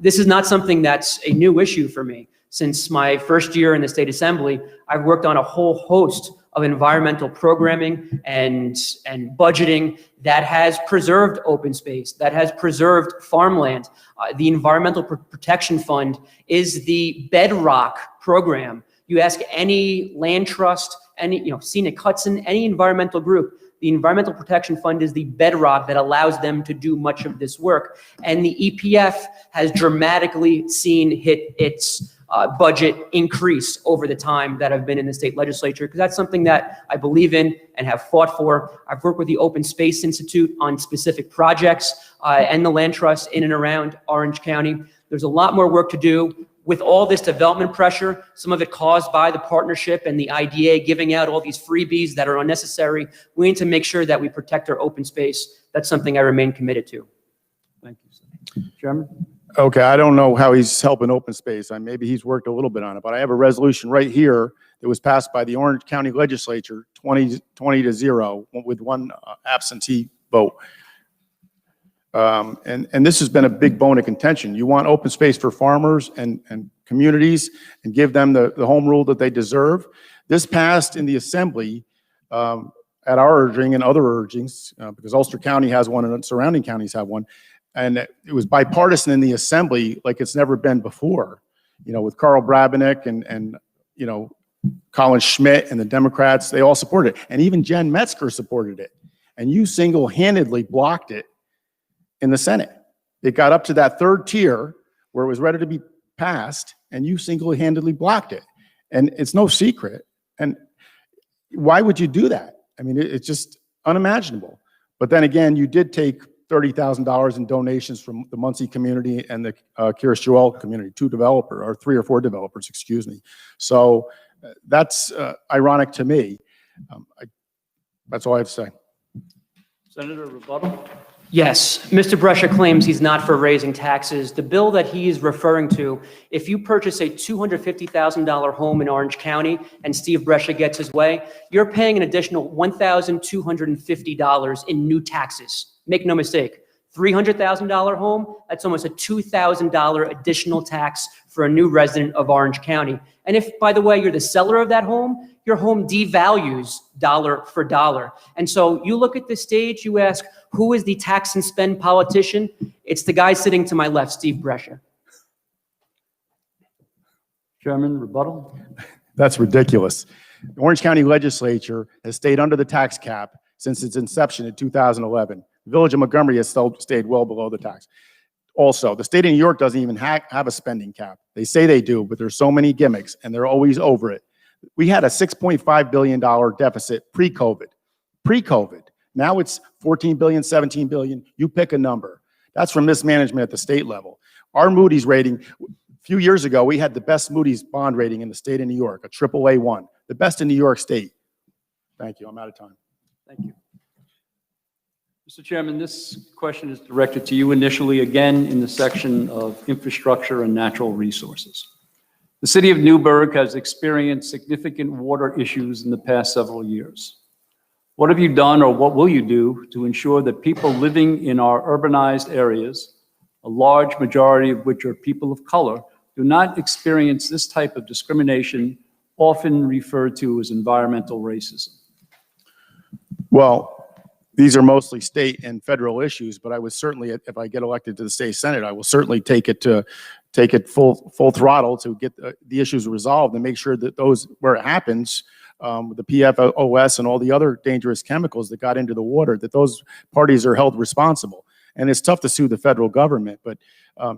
This is not something that's a new issue for me. Since my first year in the state assembly, I've worked on a whole host of environmental programming and budgeting that has preserved open space, that has preserved farmland. The Environmental Protection Fund is the bedrock program. You ask any land trust, any Scenic Hudson, any environmental group, the Environmental Protection Fund is the bedrock that allows them to do much of this work. And the EPF has dramatically seen its budget increase over the time that I've been in the state legislature, because that's something that I believe in and have fought for. I've worked with the Open Space Institute on specific projects and the land trust in and around Orange County. There's a lot more work to do with all this development pressure, some of it caused by the partnership and the IDA giving out all these freebies that are unnecessary. We need to make sure that we protect our open space. That's something I remain committed to. Thank you, Senator. Chairman? Okay, I don't know how he's helping open space. Maybe he's worked a little bit on it, but I have a resolution right here that was passed by the Orange County Legislature 20-0 with one absentee vote. And this has been a big bone of contention. You want open space for farmers and communities and give them the home rule that they deserve. This passed in the assembly at our urging and other urgings, because Ulster County has one and surrounding counties have one. And it was bipartisan in the assembly like it's never been before, with Carl Brabenec and Colin Schmidt and the Democrats, they all supported it. And even Jen Metzger supported it. And you single-handedly blocked it in the Senate. It got up to that third tier where it was ready to be passed, and you single-handedly blocked it. And it's no secret. And why would you do that? I mean, it's just unimaginable. But then again, you did take $30,000 in donations from the Muncie community and the Kiris Joel community, 3 or 4 developers, excuse me. So that's ironic to me. That's all I have to say. Senator, rebuttal? Yes, Mr. Brescia claims he's not for raising taxes. The bill that he is referring to, if you purchase a $250,000 home in Orange County and Steve Brescia gets his way, you're paying an additional $1,250 in new taxes. Make no mistake, $300,000 home, that's almost a $2,000 additional tax for a new resident of Orange County. And if, by the way, you're the seller of that home, your home devalues dollar for dollar. And so you look at this stage, you ask, who is the tax and spend politician? It's the guy sitting to my left, Steve Brescia. Chairman, rebuttal? That's ridiculous. The Orange County Legislature has stayed under the tax cap since its inception in 2011. The Village of Montgomery has stayed well below the tax. Also, the state of New York doesn't even have a spending cap. They say they do, but there's so many gimmicks, and they're always over it. We had a $6.5 billion deficit pre-COVID. Now it's 14 billion, 17 billion. You pick a number. That's from mismanagement at the state level. Our Moody's rating, a few years ago, we had the best Moody's bond rating in the state of New York, a AAA1, the best in New York State. Thank you. I'm out of time. Thank you. Mr. Chairman, this question is directed to you initially, again, in the section of infrastructure and natural resources. The city of Newburgh has experienced significant water issues in the past several years. What have you done or what will you do to ensure that people living in our urbanized areas, a large majority of which are people of color, do not experience this type of discrimination, often referred to as environmental racism? Well, these are mostly state and federal issues, but I would certainly, if I get elected to the state senate, I will certainly take it full throttle to get the issues resolved and make sure that those, where it happens, the PFOS and all the other dangerous chemicals that got into the water, that those parties are held responsible. And it's tough to sue the federal government, but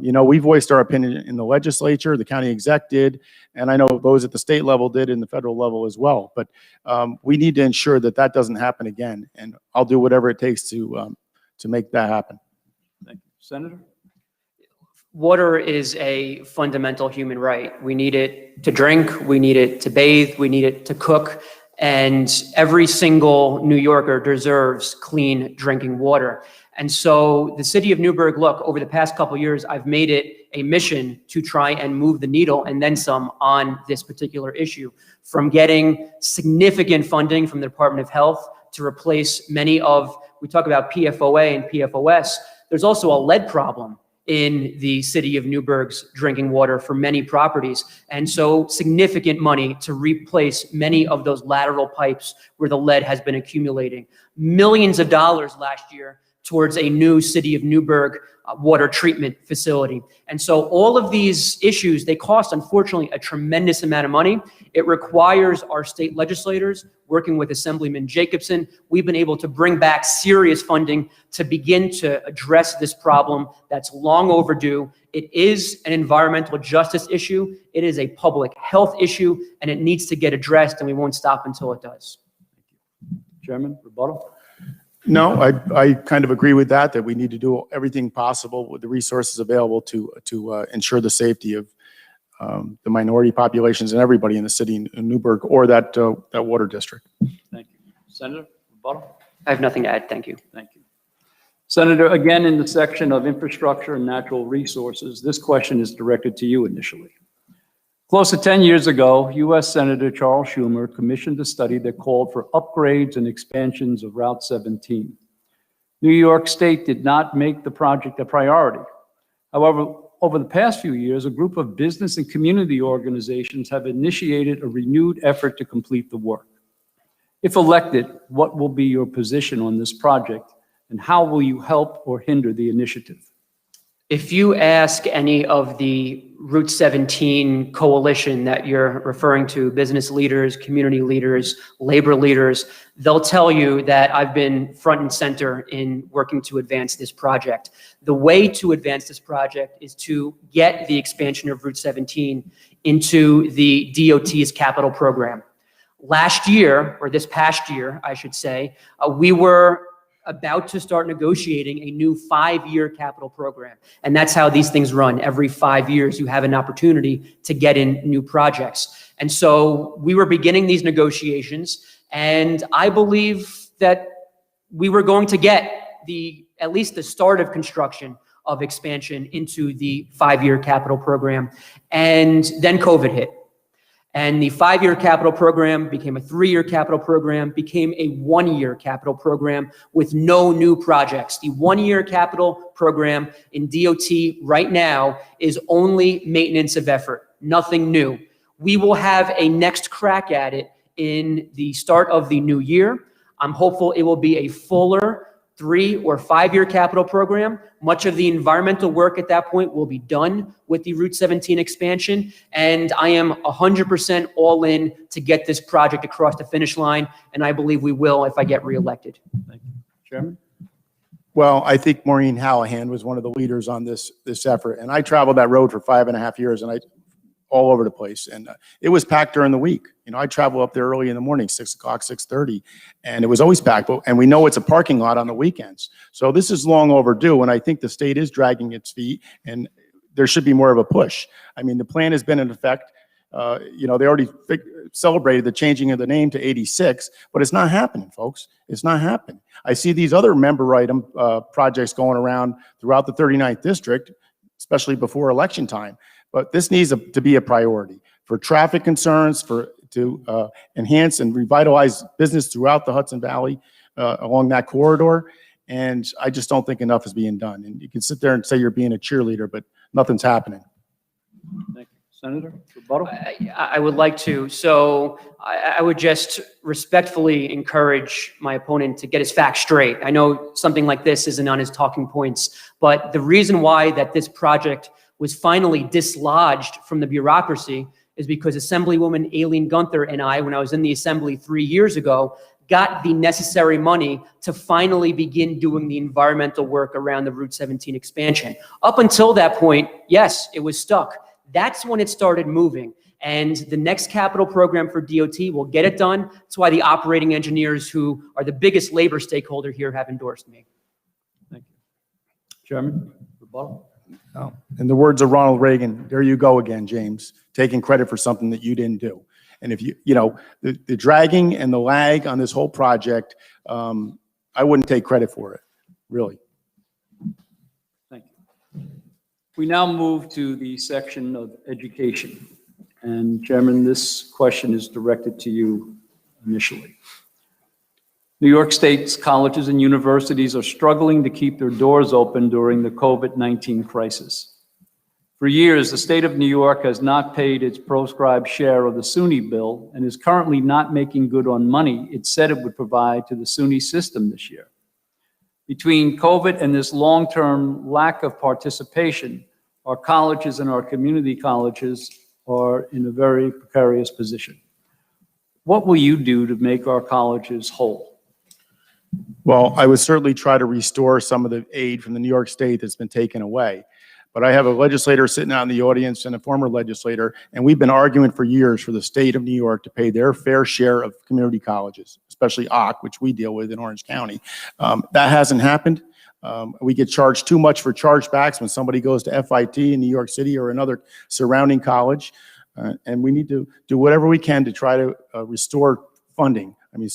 you know, we voiced our opinion in the legislature, the county exec did, and I know those at the state level did and the federal level as well. But we need to ensure that that doesn't happen again, and I'll do whatever it takes to make that happen. Thank you. Senator? Water is a fundamental human right. We need it to drink, we need it to bathe, we need it to cook, and every single New Yorker deserves clean drinking water. And so the city of Newburgh, look, over the past couple of years, I've made it a mission to try and move the needle and then some on this particular issue, from getting significant funding from the Department of Health to replace many of, we talk about PFOA and PFOS, there's also a lead problem in the city of Newburgh's drinking water for many properties. And so significant money to replace many of those lateral pipes where the lead has been accumulating. Millions of dollars last year towards a new city of Newburgh water treatment facility. And so all of these issues, they cost, unfortunately, a tremendous amount of money. It requires our state legislators, working with Assemblyman Jacobson, we've been able to bring back serious funding to begin to address this problem that's long overdue. It is an environmental justice issue. It is a public health issue, and it needs to get addressed, and we won't stop until it does. Chairman, rebuttal? No, I kind of agree with that we need to do everything possible with the resources available to ensure the safety of the minority populations and everybody in the city in Newburgh or that water district. Thank you. Senator, rebuttal? I have nothing to add. Thank you. Thank you. Senator, again, in the section of infrastructure and natural resources, this question is directed to you initially. Close to 10 years ago, U.S. Senator Charles Schumer commissioned a study that called for upgrades and expansions of Route 17. New York State did not make the project a priority. However, over the past few years, a group of business and community organizations have initiated a renewed effort to complete the work. If elected, what will be your position on this project, and how will you help or hinder the initiative? If you ask any of the Route 17 coalition that you're referring to, business leaders, community leaders, labor leaders, they'll tell you that I've been front and center in working to advance this project. The way to advance this project is to get the expansion of Route 17 into the DOT's capital program. Last year, or this past year, I should say, we were about to start negotiating a new 5-year capital program. And that's how these things run. Every 5 years, you have an opportunity to get in new projects. And so we were beginning these negotiations, and I believe that we were going to get at least the start of construction of expansion into the 5-year capital program. And then COVID hit. And the 5-year capital program became a 3-year capital program, became a 1-year capital program with no new projects. The 1-year capital program in DOT right now is only maintenance of effort, nothing new. We will have a next crack at it in the start of the new year. I'm hopeful it will be a fuller 3- or 5-year capital program. Much of the environmental work at that point will be done with the Route 17 expansion, and I am 100% all in to get this project across the finish line, and I believe we will if I get reelected. Thank you. Chairman? Well, I think Maureen Hallahan was one of the leaders on this effort, and I traveled that road for 5.5 years, and all over the place, and it was packed during the week. You know, I travel up there early in the morning, 6 o'clock, 6:30, and it was always packed. And we know it's a parking lot on the weekends, so this is long overdue. And I think the state is dragging its feet, and there should be more of a push. I mean, the plan has been in effect. They already celebrated the changing of the name to 86, but it's not happening, folks. It's not happening. I see these other member item projects going around throughout the 39th district, especially before election time. But this needs to be a priority for traffic concerns, to enhance and revitalize business throughout the Hudson Valley along that corridor. And I just don't think enough is being done. And you can sit there and say you're being a cheerleader, but nothing's happening. Thank you. Senator, rebuttal? I would like to. So I would just respectfully encourage my opponent to get his facts straight. I know something like this isn't on his talking points, but the reason why that this project was finally dislodged from the bureaucracy is because Assemblywoman Aileen Gunther and I, when I was in the Assembly 3 years ago, got the necessary money to finally begin doing the environmental work around the Route 17 expansion. Up until that point, yes, it was stuck. That's when it started moving. And the next capital program for DOT will get it done. That's why the operating engineers, who are the biggest labor stakeholder here, have endorsed me. Thank you. Chairman, rebuttal? Oh. In the words of Ronald Reagan, there you go again, James, taking credit for something that you didn't do. And if the dragging and the lag on this whole project, I wouldn't take credit for it, really. Thank you. We now move to the section of education. And Chairman, this question is directed to you initially. New York State's colleges and universities are struggling to keep their doors open during the COVID-19 crisis. For years, the state of New York has not paid its proscribed share of the SUNY bill and is currently not making good on money it said it would provide to the SUNY system this year. Between COVID and this long-term lack of participation, our colleges and our community colleges are in a very precarious position. What will you do to make our colleges whole? Well, I would certainly try to restore some of the aid from the New York State that's been taken away. But I have a legislator sitting out in the audience and a former legislator, and we've been arguing for years for the state of New York to pay their fair share of community colleges, especially OC, which we deal with in Orange County. That hasn't happened. We get charged too much for chargebacks when somebody goes to FIT in New York City or another surrounding college. And we need to do whatever we can to try to restore funding. I mean,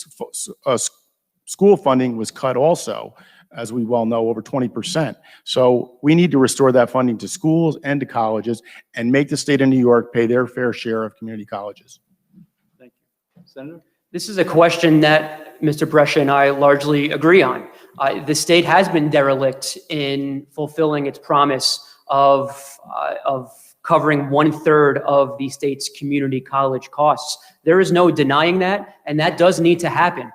school funding was cut also, as we well know, over 20%. So we need to restore that funding to schools and to colleges and make the state of New York pay their fair share of community colleges. Thank you. Senator? This is a question that Mr. Brescia and I largely agree on. The state has been derelict in fulfilling its promise of covering 1/3 of the state's community college costs. There is no denying that, and that does need to happen.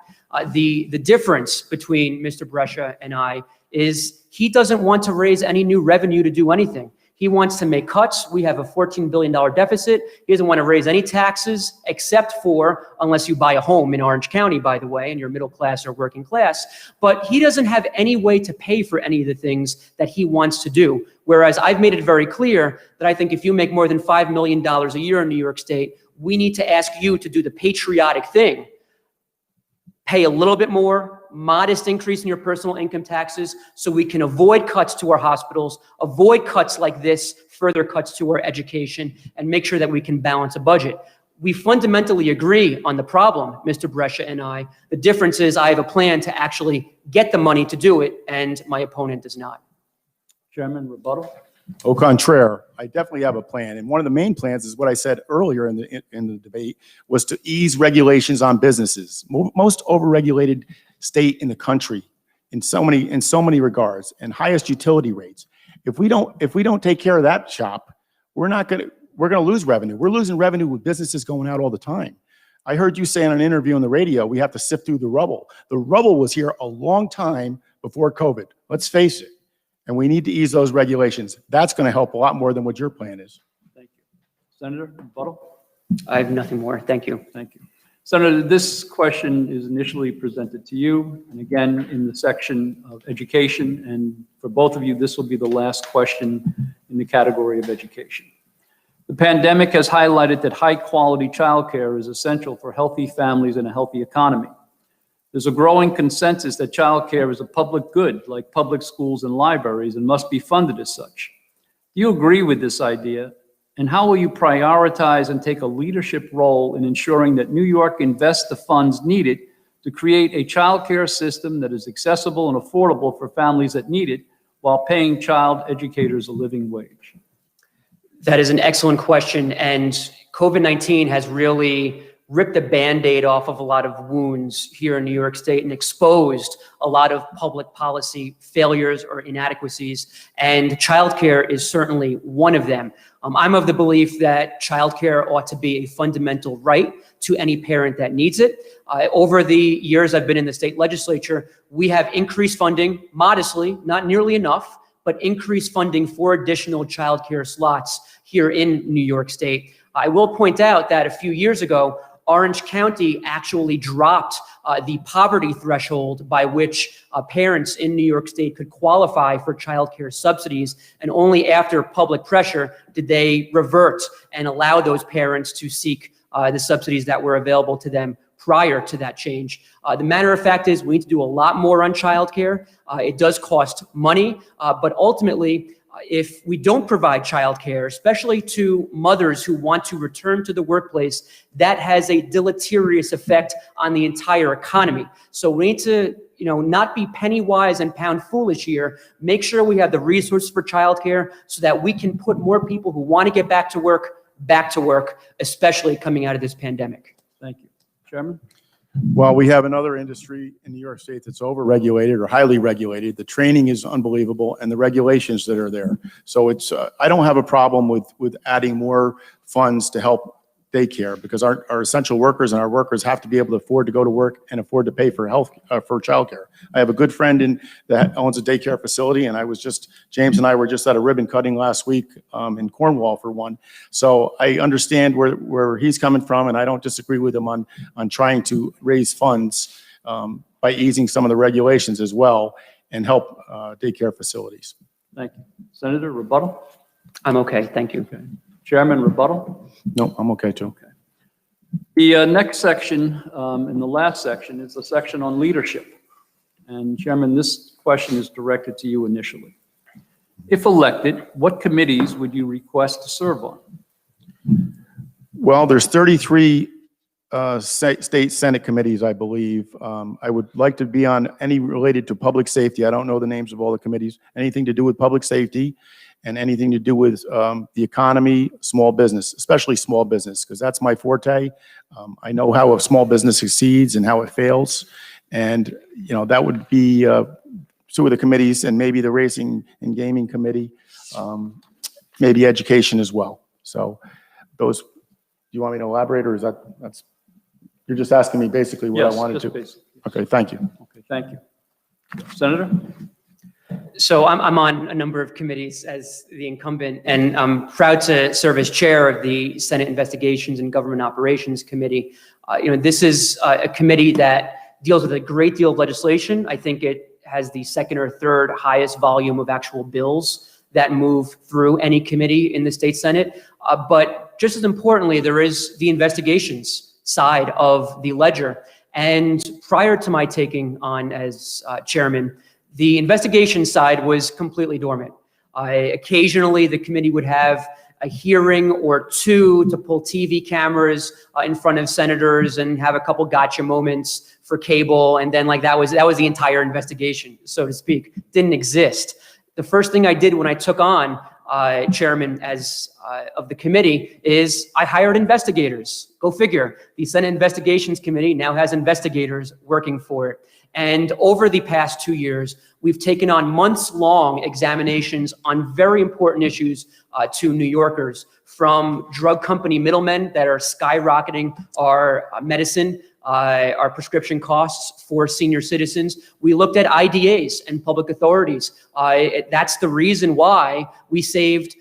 The difference between Mr. Brescia and I is he doesn't want to raise any new revenue to do anything. He wants to make cuts. We have a $14 billion deficit. He doesn't want to raise any taxes except for, unless you buy a home in Orange County, by the way, and you're middle class or working class. But he doesn't have any way to pay for any of the things that he wants to do. Whereas I've made it very clear that I think if you make more than $5 million a year in New York State, we need to ask you to do the patriotic thing. Pay a little bit more, modest increase in your personal income taxes so we can avoid cuts to our hospitals, avoid cuts like this, further cuts to our education, and make sure that we can balance a budget. We fundamentally agree on the problem, Mr. Brescia and I. The difference is I have a plan to actually get the money to do it, and my opponent does not. Chairman, rebuttal? Au contraire, I definitely have a plan. And one of the main plans is what I said earlier in the debate, was to ease regulations on businesses. Most overregulated state in the country in so many regards, and highest utility rates. If we don't take care of that shop, we're going to lose revenue. We're losing revenue with businesses going out all the time. I heard you say in an interview on the radio, we have to sift through the rubble. The rubble was here a long time before COVID. Let's face it. And we need to ease those regulations. That's going to help a lot more than what your plan is. Thank you. Senator, rebuttal? I have nothing more. Thank you. Thank you. Senator, this question is initially presented to you, and again, in the section of education, and for both of you, this will be the last question in the category of education. The pandemic has highlighted that high-quality childcare is essential for healthy families and a healthy economy. There's a growing consensus that childcare is a public good, like public schools and libraries, and must be funded as such. Do you agree with this idea? And how will you prioritize and take a leadership role in ensuring that New York invests the funds needed to create a childcare system that is accessible and affordable for families that need it while paying child educators a living wage? That is an excellent question, and COVID-19 has really ripped the Band-Aid off of a lot of wounds here in New York State and exposed a lot of public policy failures or inadequacies, and childcare is certainly one of them. I'm of the belief that childcare ought to be a fundamental right to any parent that needs it. Over the years I've been in the state legislature, we have increased funding modestly, not nearly enough, but increased funding for additional childcare slots here in New York State. I will point out that a few years ago, Orange County actually dropped the poverty threshold by which parents in New York State could qualify for childcare subsidies, and only after public pressure did they revert and allow those parents to seek the subsidies that were available to them prior to that change. The matter of fact is we need to do a lot more on childcare. It does cost money, but ultimately, if we don't provide childcare, especially to mothers who want to return to the workplace, that has a deleterious effect on the entire economy. So we need to, not be penny wise and pound foolish here. Make sure we have the resources for childcare so that we can put more people who want to get back to work, especially coming out of this pandemic. Thank you. Chairman? Well, we have another industry in New York State that's over-regulated or highly regulated. The training is unbelievable and the regulations that are there. So it's, I don't have a problem with adding more funds to help daycare, because our essential workers and our workers have to be able to afford to go to work and afford to pay for for childcare. I have a good friend that owns a daycare facility, and James and I were just at a ribbon cutting last week in Cornwall for one. So I understand where he's coming from, and I don't disagree with him on trying to raise funds by easing some of the regulations as well and help daycare facilities. Thank you. Senator, rebuttal? I'm okay, thank you. Okay. Chairman, rebuttal? No, I'm okay too. Okay. The next section, in the last section, is the section on leadership. And Chairman, this question is directed to you initially. If elected, what committees would you request to serve on? Well, there's 33 state Senate committees, I believe. I would like to be on any related to public safety. I don't know the names of all the committees. Anything to do with public safety and anything to do with the economy, small business, especially small business, because that's my forte. I know how a small business succeeds and how it fails. And, that would be two of the committees, and maybe the Racing and Gaming Committee, maybe education as well. So those, do you want me to elaborate, or you're just asking me basically what I wanted to? Basically. Okay, thank you. Okay, thank you. Senator? So I'm on a number of committees as the incumbent, and I'm proud to serve as chair of the Senate Investigations and Government Operations Committee. This is a committee that deals with a great deal of legislation. I think it has the second or third highest volume of actual bills that move through any committee in the state Senate. But just as importantly, there is the investigations side of the ledger. And prior to my taking on as chairman, the investigation side was completely dormant. Occasionally, the committee would have a hearing or two to pull TV cameras in front of senators and have a couple gotcha moments for cable, and then that was the entire investigation, so to speak. Didn't exist. The first thing I did when I took on chairman of the committee is I hired investigators. Go figure. The Senate Investigations Committee now has investigators working for it. And over the past 2 years, we've taken on months-long examinations on very important issues to New Yorkers, from drug company middlemen that are skyrocketing our medicine, our prescription costs for senior citizens. We looked at IDAs and public authorities. That's the reason why we saved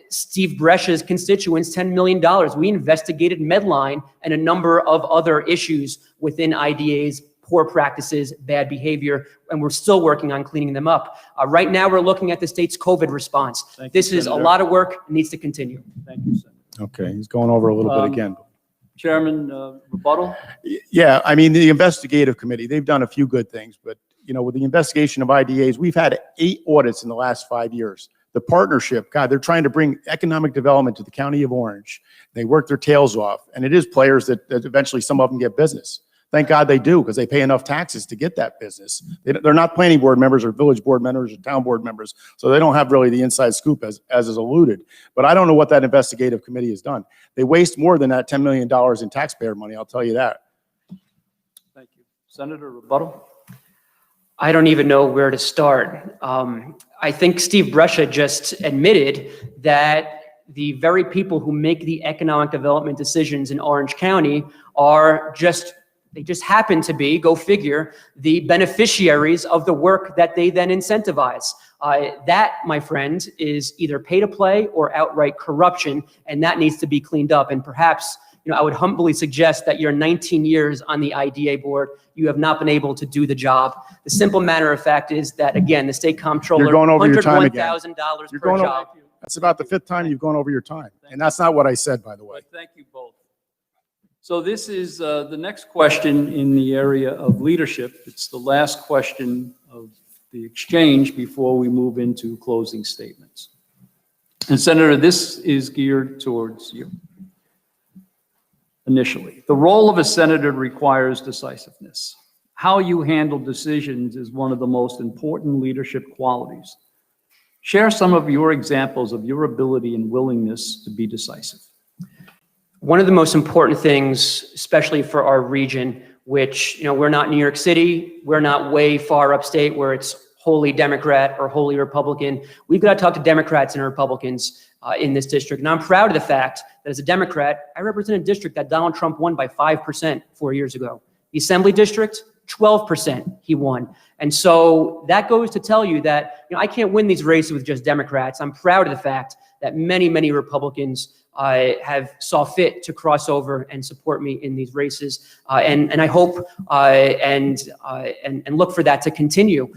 Steve Brescia's constituents $10 million. We investigated Medline and a number of other issues within IDAs, poor practices, bad behavior, and we're still working on cleaning them up. Right now, we're looking at the state's COVID response. This is a lot of work, it needs to continue. Thank you, Senator. Okay, he's going over a little bit again. Chairman, rebuttal? Yeah, I mean, the investigative committee, they've done a few good things, but with the investigation of IDAs, we've had 8 audits in the last 5 years. the partnership. God, they're trying to bring economic development to the county of Orange. They work their tails off, and it is players that eventually some of them get business. Thank God they do, because they pay enough taxes to get that business. They're not planning board members or village board members or town board members, so they don't have really the inside scoop as is alluded. But I don't know what that investigative committee has done. They waste more than that $10 million in taxpayer money, I'll tell you that. Thank you. Senator, rebuttal? I don't even know where to start. I think Steve Brescia just admitted that the very people who make the economic development decisions in Orange County are they just happen to be, go figure, the beneficiaries of the work that they then incentivize. That, my friend, is either pay to play or outright corruption, and that needs to be cleaned up. And perhaps, I would humbly suggest that you're 19 years on the IDA board. You have not been able to do the job. The simple matter of fact is that, again, the state comptroller, You're going over your time again. $101,000 You're per going job. That's about the 5th time you've gone over your time, and that's not what I said, by the way. But thank you both. So this is the next question in the area of leadership. It's the last question of the exchange before we move into closing statements. And Senator, this is geared towards you. Initially, the role of a senator requires decisiveness. How you handle decisions is one of the most important leadership qualities. Share some of your examples of your ability and willingness to be decisive. One of the most important things, especially for our region, which, we're not New York City, we're not way far upstate where it's wholly Democrat or wholly Republican. We've got to talk to Democrats and Republicans in this district. And I'm proud of the fact that as a Democrat, I represent a district that Donald Trump won by 5% 4 years ago. The Assembly District, 12% he won. And so that goes to tell you that, I can't win these races with just Democrats. I'm proud of the fact that many, many Republicans have saw fit to cross over and support me in these races, and I hope and look for that to continue.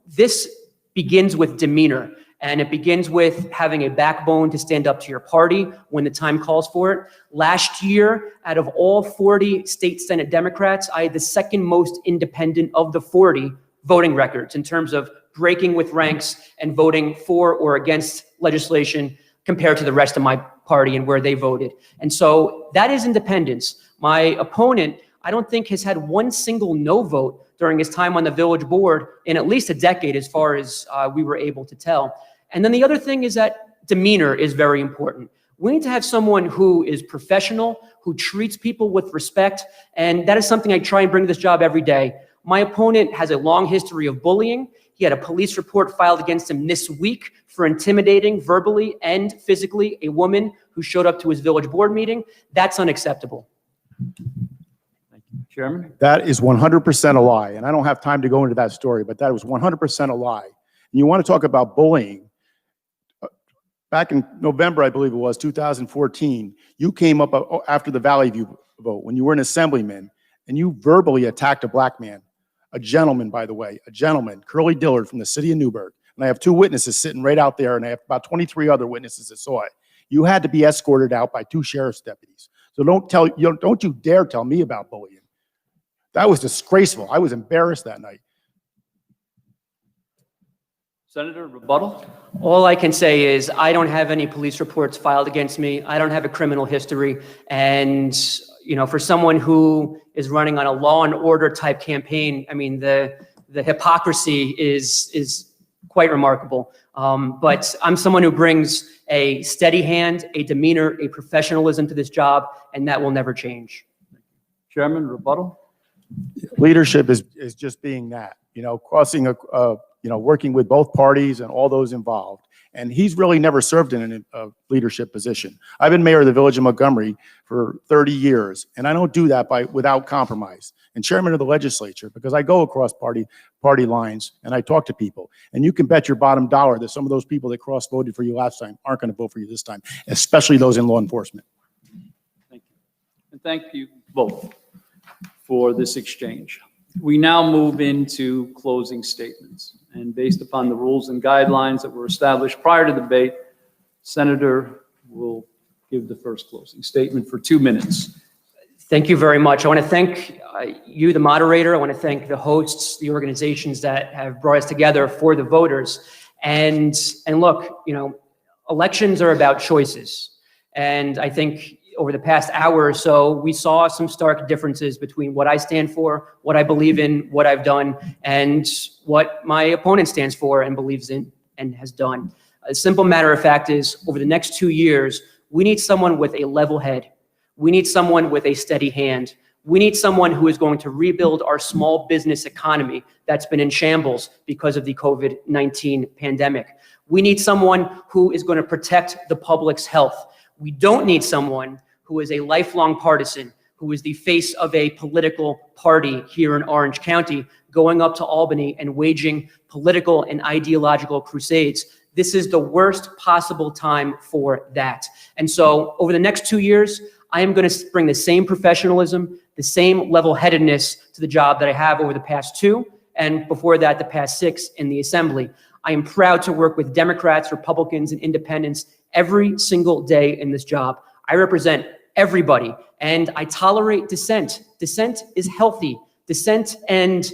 This begins with demeanor, and it begins with having a backbone to stand up to your party when the time calls for it. Last year, out of all 40 state Senate Democrats, I had the second most independent of the 40 voting records in terms of breaking with ranks and voting for or against legislation compared to the rest of my party and where they voted. And so that is independence. My opponent, I don't think, has had one single no vote during his time on the village board in at least a decade, as far as we were able to tell. And then the other thing is that demeanor is very important. We need to have someone who is professional, who treats people with respect, and that is something I try and bring to this job every day. My opponent has a long history of bullying. He had a police report filed against him this week for intimidating verbally and physically a woman who showed up to his village board meeting. That's unacceptable. Thank you. Chairman? That is 100% a lie, and I don't have time to go into that story, but that was 100% a lie. And you want to talk about bullying? Back in November, I believe it was, 2014, you came up after the Valley View vote when you were an assemblyman, and you verbally attacked a black man, a gentleman, by the way, a gentleman, Curly Dillard from the city of Newburgh. And I have 2 witnesses sitting right out there, and I have about 23 other witnesses that saw it. You had to be escorted out by 2 sheriff's deputies. So don't you dare tell me about bullying. That was disgraceful. I was embarrassed that night. Senator, rebuttal? All I can say is I don't have any police reports filed against me. I don't have a criminal history. And, for someone who is running on a law and order type campaign, I mean, the hypocrisy is quite remarkable. But I'm someone who brings a steady hand, a demeanor, a professionalism to this job, and that will never change. Chairman, rebuttal? Leadership is just being that, crossing working with both parties and all those involved. And he's really never served in a leadership position. I've been mayor of the village of Montgomery for 30 years, and I don't do that without compromise. And chairman of the legislature, because I go across party lines and I talk to people. And you can bet your bottom dollar that some of those people that cross-voted for you last time aren't going to vote for you this time, especially those in law enforcement. Thank you. And thank you both for this exchange. We now move into closing statements. And based upon the rules and guidelines that were established prior to the debate, Senator will give the first closing statement for 2 minutes. Thank you very much. I want to thank you, the moderator. I want to thank the hosts, the organizations that have brought us together for the voters. And look, elections are about choices. And I think over the past hour or so, we saw some stark differences between what I stand for, what I believe in, what I've done, and what my opponent stands for and believes in and has done. A simple matter of fact is, over the next 2 years, we need someone with a level head. We need someone with a steady hand. We need someone who is going to rebuild our small business economy that's been in shambles because of the COVID-19 pandemic. We need someone who is going to protect the public's health. We don't need someone who is a lifelong partisan, who is the face of a political party here in Orange County, going up to Albany and waging political and ideological crusades. This is the worst possible time for that. And so over the next 2 years, I am going to bring the same professionalism, the same level-headedness to the job that I have over the past 2, and before that, the past 6 in the Assembly. I am proud to work with Democrats, Republicans, and Independents every single day in this job. I represent everybody, and I tolerate dissent. Dissent is healthy. Dissent and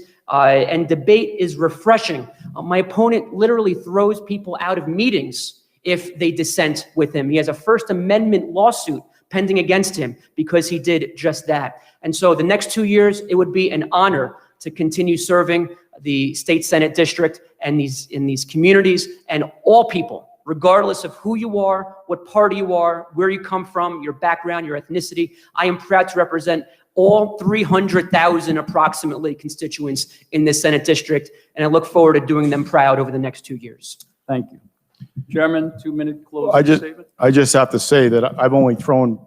debate is refreshing. My opponent literally throws people out of meetings if they dissent with him. He has a First Amendment lawsuit pending against him because he did just that. And so the next 2 years, it would be an honor to continue serving the state Senate district and in these communities, and all people, regardless of who you are, what party you are, where you come from, your background, your ethnicity. I am proud to represent all 300,000 approximately constituents in this Senate district, and I look forward to doing them proud over the next 2 years. Thank you. Chairman, 2-minute closing statement. I just have to say that I've only thrown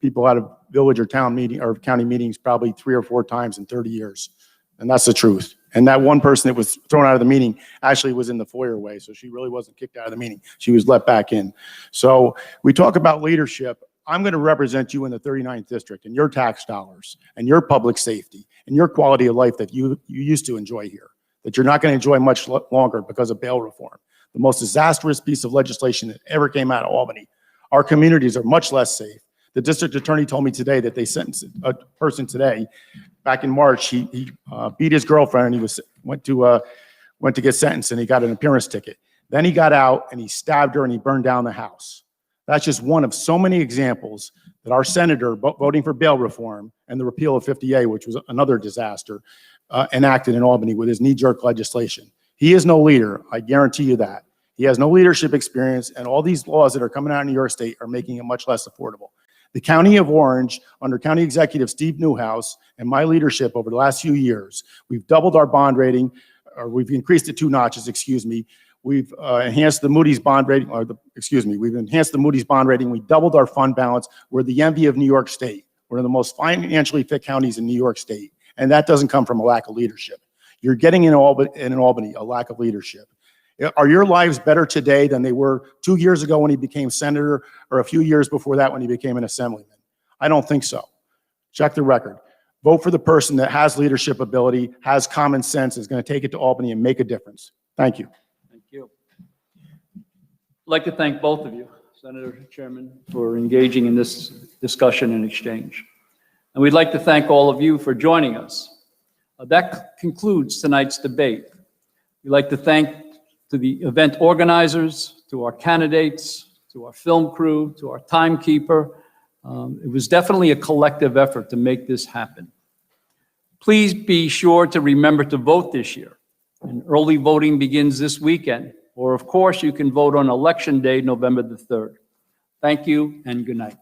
people out of village or town meeting or county meetings probably 3 or 4 times in 30 years. And that's the truth. And that one person that was thrown out of the meeting actually was in the foyer way. So she really wasn't kicked out of the meeting. She was let back in. So we talk about leadership. I'm going to represent you in the 39th district and your tax dollars and your public safety and your quality of life that you used to enjoy here, that you're not going to enjoy much longer because of bail reform. The most disastrous piece of legislation that ever came out of Albany. Our communities are much less safe. The district attorney told me today that they sentenced a person today. Back in March, he beat his girlfriend and he went to get sentenced and he got an appearance ticket. Then he got out and he stabbed her and he burned down the house. That's just one of so many examples that our senator voting for bail reform and the repeal of 50A, which was another disaster, enacted in Albany with his knee-jerk legislation. He is no leader, I guarantee you that. He has no leadership experience, and all these laws that are coming out of New York State are making it much less affordable. The County of Orange, under County Executive Steve Newhouse and my leadership over the last few years, we've doubled our bond rating, or we've increased it 2 notches, excuse me. We've enhanced the Moody's bond rating, we've enhanced the Moody's bond rating. We doubled our fund balance. We're the envy of New York State. We're the most financially fit counties in New York State, and that doesn't come from a lack of leadership. You're getting in Albany a lack of leadership. Are your lives better today than they were 2 years ago when he became senator, or a few years before that when he became an assemblyman? I don't think so. Check the record. Vote for the person that has leadership ability, has common sense, is going to take it to Albany and make a difference. Thank you. Thank you. I'd like to thank both of you, Senator Chairman, for engaging in this discussion and exchange. And we'd like to thank all of you for joining us. That concludes tonight's debate. We'd like to thank to the event organizers, to our candidates, to our film crew, to our timekeeper. It was definitely a collective effort to make this happen. Please be sure to remember to vote this year. And early voting begins this weekend. Or, of course, you can vote on Election Day, November the 3rd. Thank you and good night.